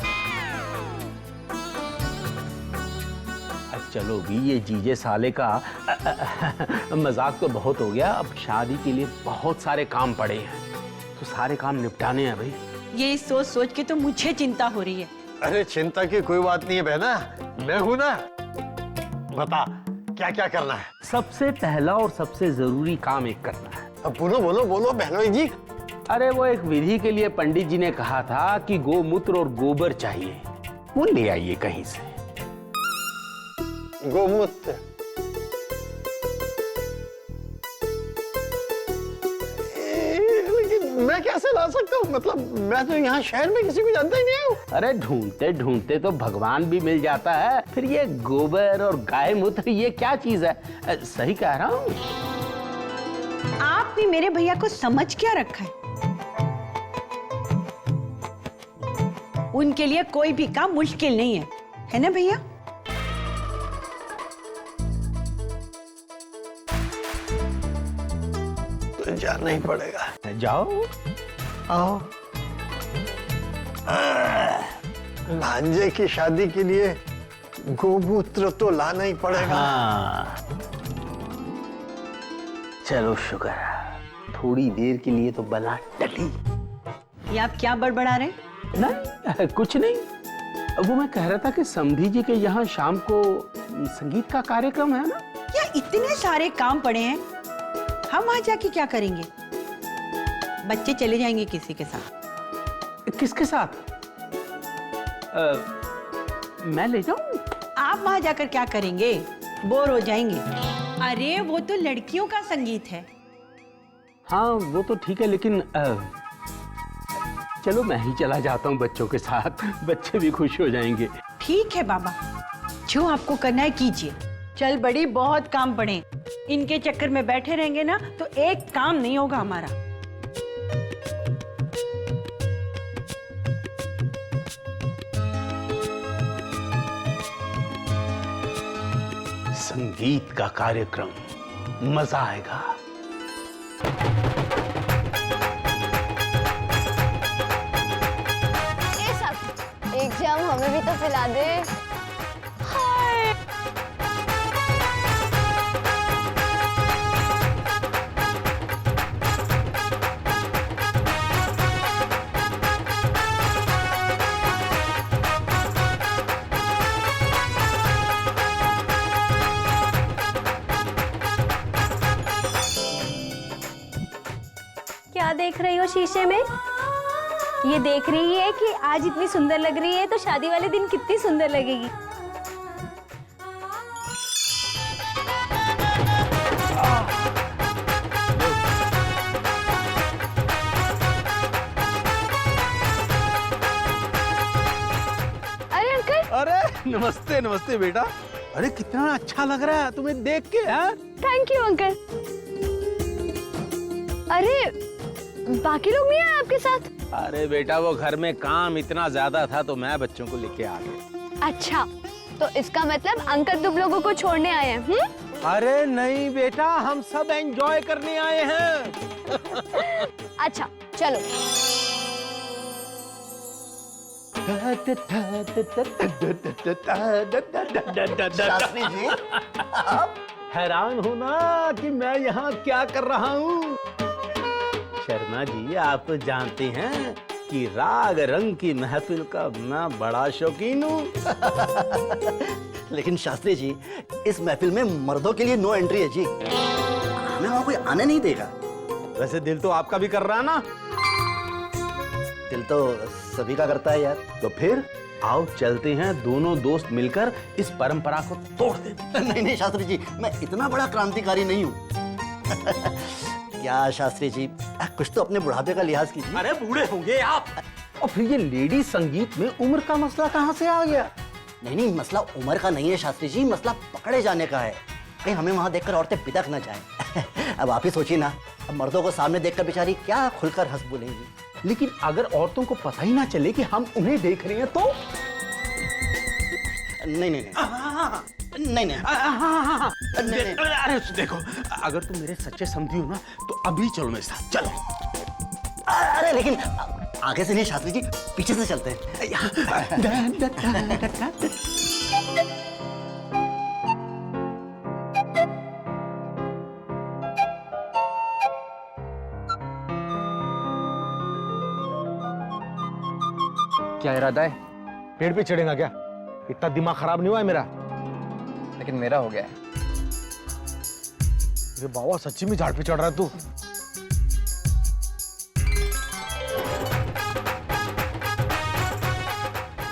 Speaker 11: चलो भी, ये जीजे साले का मजाक तो बहुत हो गया। अब शादी के लिए बहुत सारे काम पड़े हैं, तो सारे काम निपटाने हैं भाई।
Speaker 7: ये सोच सोच के तो मुझे चिंता हो रही है।
Speaker 15: अरे चिंता की कोई बात नहीं है बहना, मैं हूं ना। बता क्या क्या करना है?
Speaker 11: सबसे पहला और सबसे जरूरी काम एक करना है।
Speaker 15: अब बोलो बोलो बोलो बहनोई जी।
Speaker 11: अरे वो एक विधि के लिए पंडित जी ने कहा था कि गोमूत्र और गोबर चाहिए, वो ले आइए कहीं से।
Speaker 15: गोमूत्र? लेकिन मैं कैसे ला सकता हूँ? मतलब मैं तो यहाँ शहर में किसी को जानता ही नहीं हूँ।
Speaker 11: अरे ढूंढते ढूंढते तो भगवान भी मिल जाता है। फिर ये गोबर और गाय मूत्र ये क्या चीज है? सही कह रहा हूँ?
Speaker 7: आपने मेरे भैया को समझ क्या रखा है? उनके लिए कोई भी काम मुश्किल नहीं है ना भैया?
Speaker 15: तो जाना ही पड़ेगा।
Speaker 11: जाओ।
Speaker 15: आओ। भांजे की शादी के लिए गोमूत्र तो लाना ही पड़ेगा।
Speaker 11: हाँ। चलो शुक्र, थोड़ी देर के लिए तो बला टली।
Speaker 7: ये आप क्या बड़बड़ा रहे?
Speaker 11: नहीं, कुछ नहीं। वो मैं कह रहा था कि समधी जी के यहाँ शाम को संगीत का कार्यक्रम है ना?
Speaker 7: क्या इतने सारे काम पड़े हैं, हम वहां जाके क्या करेंगे? बच्चे चले जाएंगे किसी के साथ।
Speaker 11: किसके साथ? मैं ले जाऊं?
Speaker 7: आप वहां जाकर क्या करेंगे? बोर हो जाएंगे। अरे वो तो लड़कियों का संगीत है।
Speaker 11: हाँ वो तो ठीक है, लेकिन चलो मैं ही चला जाता हूँ बच्चों के साथ, बच्चे भी खुश हो जाएंगे।
Speaker 7: ठीक है बाबा, जो आपको करना है कीजिए। चल बड़ी, बहुत काम पड़े, इनके चक्कर में बैठे रहेंगे ना तो एक काम नहीं होगा हमारा।
Speaker 11: संगीत का कार्यक्रम, मजा आएगा।
Speaker 1: एक जाम हमें भी तो पिला दे। हाय।
Speaker 5: क्या देख रही हो शीशे में? ये देख रही है कि आज इतनी सुंदर लग रही है तो शादी वाले दिन कितनी सुंदर लगेगी।
Speaker 1: अरे अंकल।
Speaker 11: अरे नमस्ते नमस्ते बेटा। अरे कितना अच्छा लग रहा है तुम्हें देख के।
Speaker 1: Thank you uncle. अरे बाकी लोग नहीं आए आपके साथ?
Speaker 11: अरे बेटा वो घर में काम इतना ज्यादा था तो मैं बच्चों को लेके आ गया।
Speaker 1: अच्छा, तो इसका मतलब अंकल तुम लोगों को छोड़ने आए हैं?
Speaker 11: अरे नहीं बेटा, हम सब एंजॉय करने आए हैं।
Speaker 1: अच्छा चलो।
Speaker 15: शास्त्री जी,
Speaker 11: हैरान हो ना कि मैं यहाँ क्या कर रहा हूँ? शर्मा जी आप तो जानते हैं कि राग रंग की महफिल का मैं बड़ा शौकीन हूँ।
Speaker 3: लेकिन शास्त्री जी, इस महफिल में मर्दों के लिए नो एंट्री है जी। हमें वहां कोई आने नहीं देगा।
Speaker 11: वैसे दिल तो आपका भी कर रहा है ना?
Speaker 3: दिल तो सभी का करता है यार।
Speaker 11: तो फिर आओ चलते हैं, दोनों दोस्त मिलकर इस परंपरा को तोड़ देते।
Speaker 3: नहीं नहीं शास्त्री जी, मैं इतना बड़ा क्रांतिकारी नहीं हूँ। क्या शास्त्री जी, कुछ तो अपने बुढ़ापे का लिहाज कीजिए।
Speaker 11: अरे बूढ़े होंगे आप। और फिर ये लेडी संगीत में उम्र का मसला कहाँ से आ गया?
Speaker 3: नहीं, मसला उम्र का नहीं है शास्त्री जी, मसला पकड़े जाने का है। कहीं हमें वहां देखकर औरतें बिदक न जाएं। अब आप ही सोचिए ना, अब मर्दों को सामने देखकर बेचारी क्या खुलकर हंस बोलेंगी।
Speaker 11: लेकिन अगर औरतों को पता ही ना चले कि हम उन्हें देख रहे हैं तो?
Speaker 3: नहीं नहीं नहीं नहीं नहीं।
Speaker 11: अरे देखो, अगर तुम मेरे सच्चे समझी हो ना तो अभी चलो मेरे साथ, चलो।
Speaker 3: अरे लेकिन आगे से नहीं शास्त्री जी, पीछे से चलते हैं।
Speaker 10: क्या इरादा है?
Speaker 18: पेड़ पे चढ़ेगा क्या? इतना दिमाग खराब नहीं हुआ है मेरा?
Speaker 10: लेकिन मेरा हो गया है।
Speaker 18: अरे बाबा, सच्ची में झाड़ पे चढ़ रहा है तू?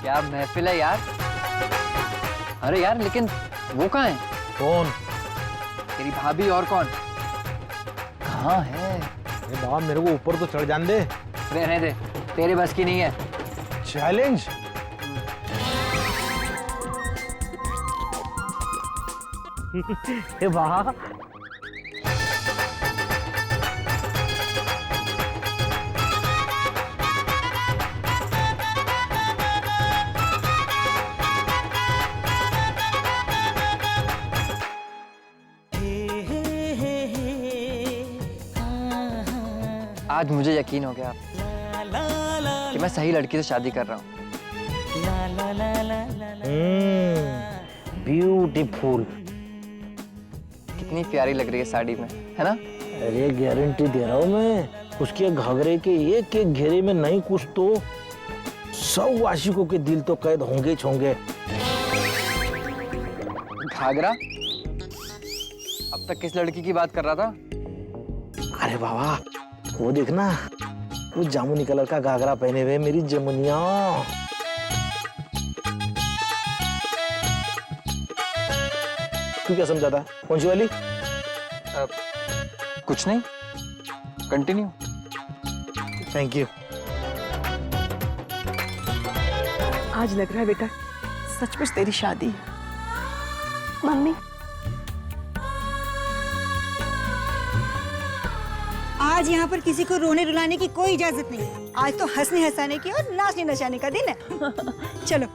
Speaker 10: क्या महफिल है यार। अरे यार, लेकिन वो कहाँ है?
Speaker 18: कौन?
Speaker 10: तेरी भाभी और कौन? कहाँ है?
Speaker 18: अरे बाबा, मेरे को ऊपर तो चढ़ जाने दे।
Speaker 10: रहने दे, तेरे बस की नहीं है।
Speaker 18: चैलेंज? वाह,
Speaker 10: आज मुझे यकीन हो गया कि मैं सही लड़की से शादी कर रहा हूँ।
Speaker 18: ब्यूटीफुल।
Speaker 10: कितनी प्यारी लग रही है साड़ी में, है ना?
Speaker 18: अरे गारंटी दे रहा हूँ मैं, उसके घाघरे के एक एक घेरे में नहीं कुछ तो 100 आशिकों के दिल तो कैद होंगे होंगे।
Speaker 10: घाघरा? अब तक किस लड़की की बात कर रहा था?
Speaker 18: अरे बाबा, वो देखना, वो जामुनी कलर का घाघरा पहने हुए मेरी जमुनिया। तू क्या समझा था? कौन सी वाली?
Speaker 10: कुछ नहीं, कंटिन्यू।
Speaker 18: Thank you.
Speaker 4: आज लग रहा है बेटा सचमुच तेरी शादी है।
Speaker 5: मम्मी,
Speaker 16: आज यहाँ पर किसी को रोने रुलाने की कोई इजाजत नहीं। आज तो हंसने हंसाने की और नाचने नचाने का दिन है। चलो।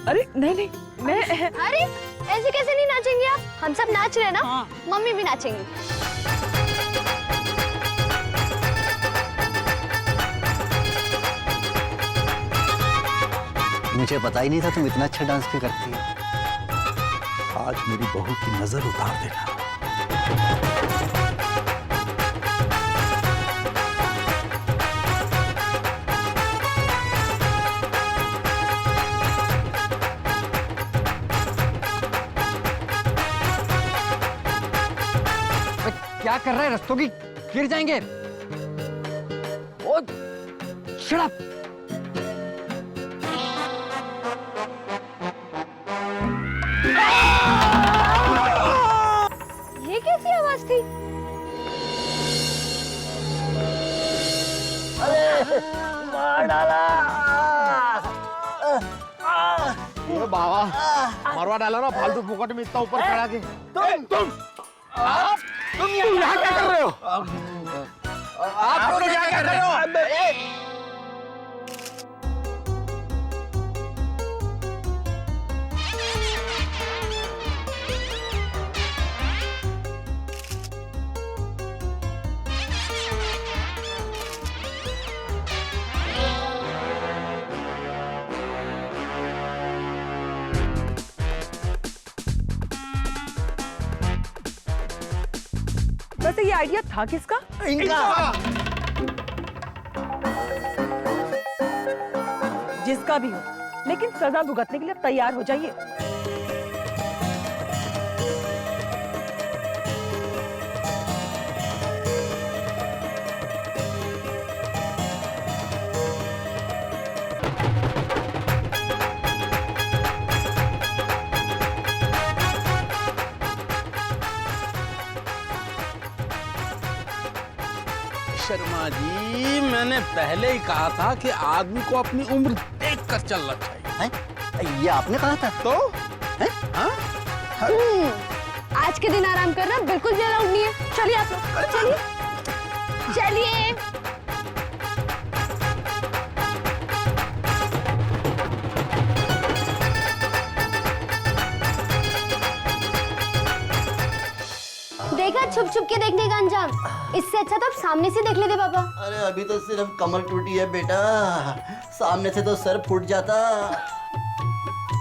Speaker 4: अरे नहीं नहीं, मैं
Speaker 1: अरे ऐसे कैसे नहीं नाचेंगे आप? हम सब नाच रहे हैं ना। हाँ। मम्मी भी नाचेंगी।
Speaker 3: मुझे पता ही नहीं था तुम इतना अच्छा डांस भी करती हो।
Speaker 12: आज मेरी बहू की नजर उतार देना।
Speaker 10: क्या कर रहा है? रस्तों की गिर जाएंगे। ओ, shut up!
Speaker 1: ये कैसी आवाज थी?
Speaker 18: अरे मार डाला। ये बाबा, मरवा डाला ना फालतू फुकट में इतना ऊपर खड़ा के। तुम यहाँ क्या कर रहे हो? आप लोग क्या कर रहे हो?
Speaker 4: वैसे ये आइडिया था किसका?
Speaker 18: इनका।
Speaker 4: जिसका भी हो, लेकिन सजा भुगतने के लिए तैयार हो जाइए।
Speaker 11: शर्मा जी, मैंने पहले ही कहा था कि आदमी को अपनी उम्र देख कर चलना चाहिए।
Speaker 3: ये आपने कहा था
Speaker 11: तो है? हाँ?
Speaker 1: आज के दिन आराम करना बिल्कुल भी अलाउड नहीं है। चलिए आप लोग, चलिए चलिए। देखा, छुप छुप के देखने का अंजाम। इससे अच्छा तो आप सामने से देख लेते पापा।
Speaker 3: अरे अभी तो सिर्फ कमर टूटी है बेटा, सामने से तो सर फूट जाता।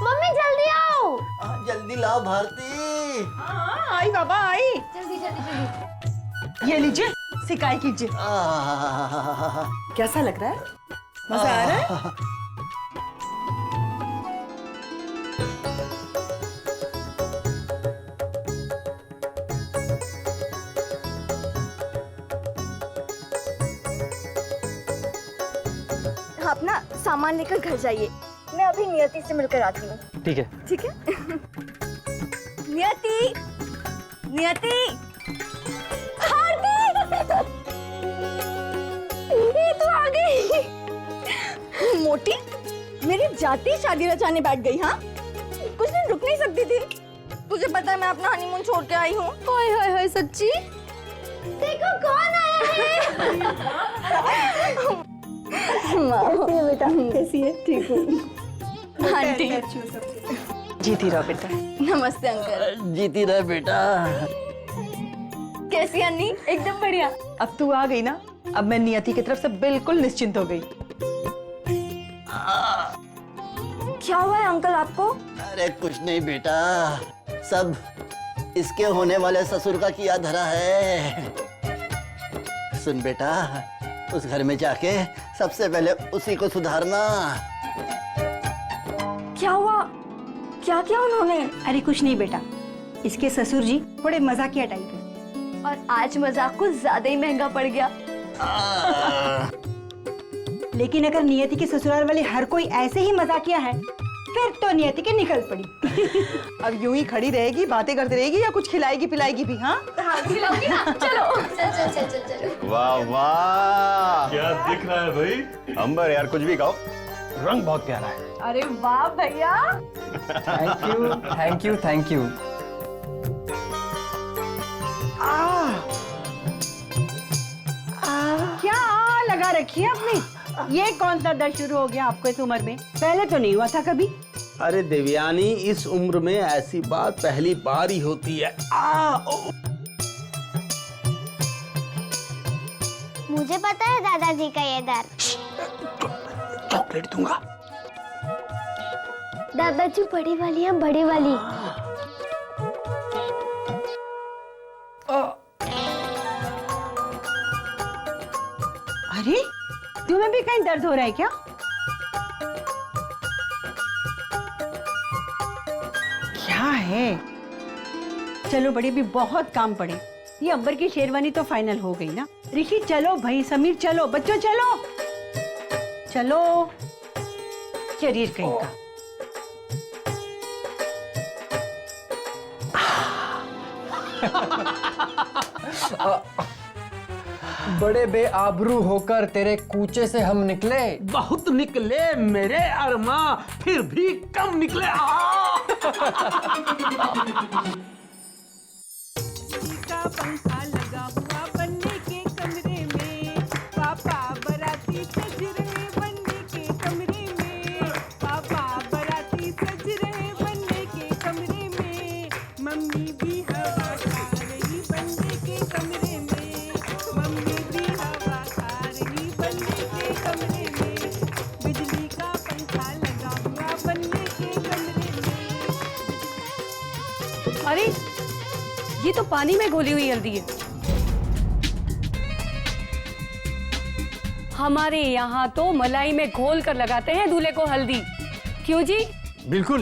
Speaker 1: मम्मी जल्दी आओ।
Speaker 3: जल्दी लाओ भारती।
Speaker 7: आई बाबा आई।
Speaker 1: जल्दी जल्दी जल्दी।
Speaker 7: ये लीजिए, सिकाई कीजिए। कैसा लग रहा है? मजा आ रहा है?
Speaker 16: आप ना सामान लेकर घर जाइए, मैं अभी नियति से मिलकर आती हूँ।
Speaker 10: ठीक है।
Speaker 16: ठीक है। नियति, नियति, ये तो आ गई। मोटी, मेरी जाती शादी रचाने बैठ गई। हाँ, कुछ दिन रुक नहीं सकती थी? तुझे पता है मैं अपना हनीमून छोड़ के आई हूँ।
Speaker 1: हाय हाय हाय, सच्ची? देखो कौन आया है।
Speaker 16: कैसी है बेटा? कैसी है? ठीक हूँ। आंटी,
Speaker 7: जीती रहो बेटा।
Speaker 16: नमस्ते अंकल।
Speaker 3: जीती रहे बेटा।
Speaker 16: कैसी अन्नी? एकदम बढ़िया।
Speaker 7: अब तू आ गई ना, अब मैं नियति की तरफ से बिल्कुल निश्चिंत हो गई।
Speaker 16: क्या हुआ है अंकल आपको?
Speaker 3: अरे कुछ नहीं बेटा, सब इसके होने वाले ससुर का किया धरा है। सुन बेटा, उस घर में जाके सबसे पहले उसी को सुधारना।
Speaker 16: क्या हुआ? क्या किया उन्होंने? अरे कुछ नहीं बेटा, इसके ससुर जी बड़े मजाकिया टाइप है।
Speaker 1: और आज मजाक कुछ ज्यादा ही महंगा पड़ गया।
Speaker 16: लेकिन अगर नियति के ससुराल वाले हर कोई ऐसे ही मजाकिया है, फिर तो नियति के निकल पड़ी।
Speaker 7: अब यूं ही खड़ी रहेगी, बातें करती रहेगी या कुछ खिलाएगी पिलाएगी भी? हाँ,
Speaker 1: खिलाओगी ना? चलो चल चल चल चल चलो।
Speaker 12: वाह वाह, क्या दिख रहा है भाई? अंबर यार, कुछ भी कहो, रंग बहुत प्यारा है।
Speaker 7: अरे वाह भैया।
Speaker 10: Thank you thank you thank you.
Speaker 7: क्या लगा रखी है अपनी? ये कौन सा दर्द शुरू हो गया आपको इस उम्र में? पहले तो नहीं हुआ था कभी।
Speaker 11: अरे देवयानी, इस उम्र में ऐसी बात पहली बार ही होती है।
Speaker 20: मुझे पता है दादाजी का ये दर्द।
Speaker 11: चॉकलेट दूंगा।
Speaker 20: दादाजी बड़ी वाली है, बड़ी वाली।
Speaker 7: अरे तुम्हें भी कहीं दर्द हो रहा है क्या? क्या है? चलो बड़ी, भी बहुत काम पड़े। ये अंबर की शेरवानी तो फाइनल हो गई ना। ऋषि चलो भाई, समीर चलो, बच्चों चलो चलो। शरीर कहीं का।
Speaker 10: बड़े बेआबरू होकर तेरे कूचे से हम निकले।
Speaker 11: बहुत निकले मेरे अरमा, फिर भी कम निकले।
Speaker 21: पंखा लगा हुआ बनने के कमरे में, पापा बराती सज रहे बनने के कमरे में, पापा बराती सज रहे बनने के कमरे में, मम्मी भी हवा खा रही बनने के कमरे में, मम्मी भी हवा खा रही बनने के कमरे में, बिजली का पंखा लगा हुआ बनने के कमरे में।
Speaker 17: अरे ये तो पानी में घोली हुई हल्दी है। हमारे यहाँ तो मलाई में घोल कर लगाते हैं दूल्हे को हल्दी। क्यों जी?
Speaker 15: बिल्कुल,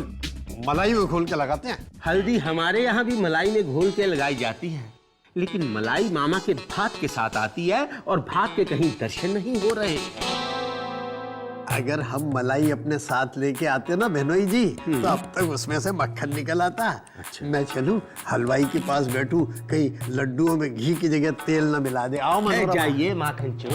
Speaker 15: मलाई में घोल के लगाते हैं।
Speaker 11: हल्दी हमारे यहाँ भी मलाई में घोल के लगाई जाती है, लेकिन मलाई मामा के भात के साथ आती है और भात के कहीं दर्शन नहीं हो रहे।
Speaker 15: अगर हम मलाई अपने साथ लेके आते ना बहनोई जी, तो अब तक उसमें से मक्खन निकल आता। अच्छा। मैं चलूं हलवाई के पास बैठूं, कहीं लड्डुओं में घी की जगह तेल ना मिला दे। आओ मनोरमा।
Speaker 18: जाइए माखन चो।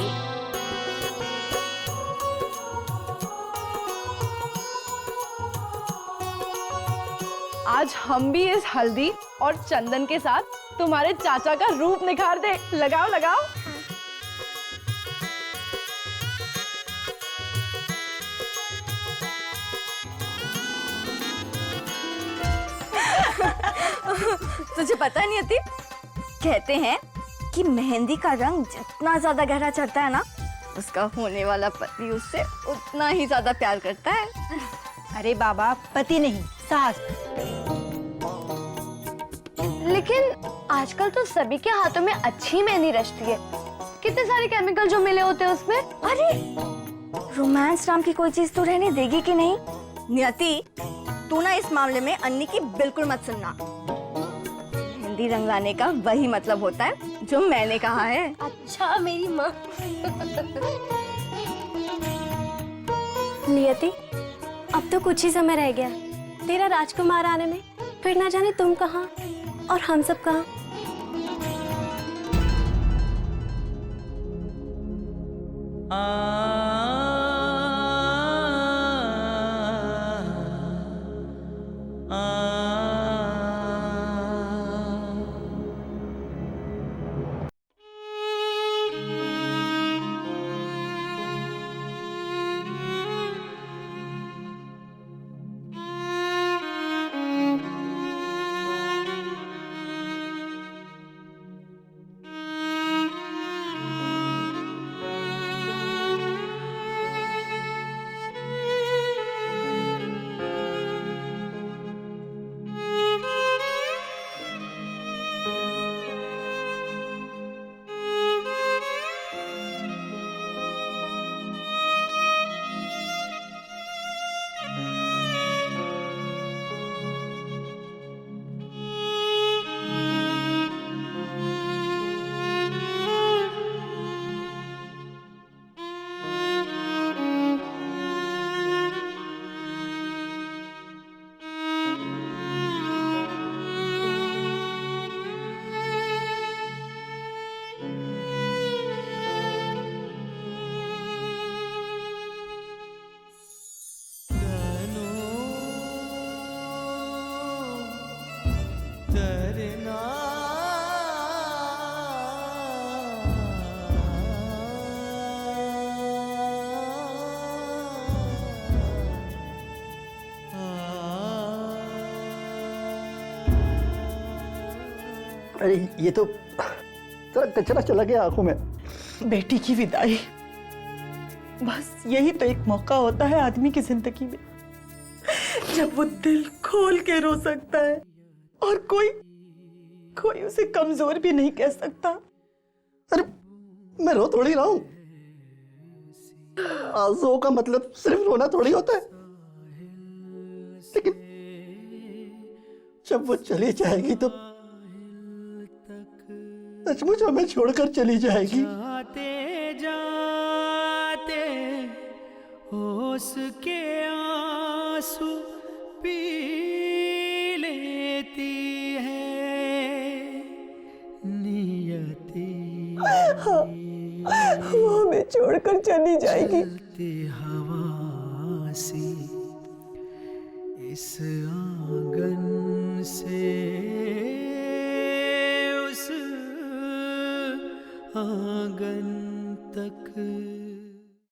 Speaker 16: आज हम भी इस हल्दी और चंदन के साथ तुम्हारे चाचा का रूप निखार दे। लगाओ लगाओ। तुझे पता नहीं आती, कहते हैं कि मेहंदी का रंग जितना ज्यादा गहरा चढ़ता है ना, उसका होने वाला पति उससे उतना ही ज्यादा प्यार करता है।
Speaker 7: अरे बाबा, पति नहीं सास।
Speaker 1: लेकिन आजकल तो सभी के हाथों में अच्छी मेहंदी रचती है। कितने सारे केमिकल जो मिले होते हैं उसमें।
Speaker 16: अरे रोमांस नाम की कोई चीज तो रहने देगी कि नहीं? नियति, तू ना इस मामले में अन्नी की बिल्कुल मत सुनना। मेहंदी रंगाने का वही मतलब होता है जो मैंने कहा है।
Speaker 20: अच्छा मेरी माँ।
Speaker 5: नियति, अब तो कुछ ही समय रह गया तेरा राजकुमार आने में, फिर ना जाने तुम कहाँ और हम सब कहाँ।
Speaker 3: अरे ये तो जरा कचरा चला गया आंखों में।
Speaker 4: बेटी की विदाई, बस यही तो एक मौका होता है आदमी की जिंदगी में जब वो दिल खोल के रो सकता है और कोई उसे कमजोर भी नहीं कह सकता।
Speaker 3: अरे मैं रो थोड़ी रहा हूं, आंसुओं का मतलब सिर्फ रोना थोड़ी होता है। लेकिन जब वो चली जाएगी तो सचमुच हमें छोड़कर चली जाएगी।
Speaker 13: जाते जाते उसके आंसू पी लेती है नियति।
Speaker 4: वो हमें छोड़कर चली जाएगी।
Speaker 13: चलती हवा सी इस आंगन से उस आंगन तक।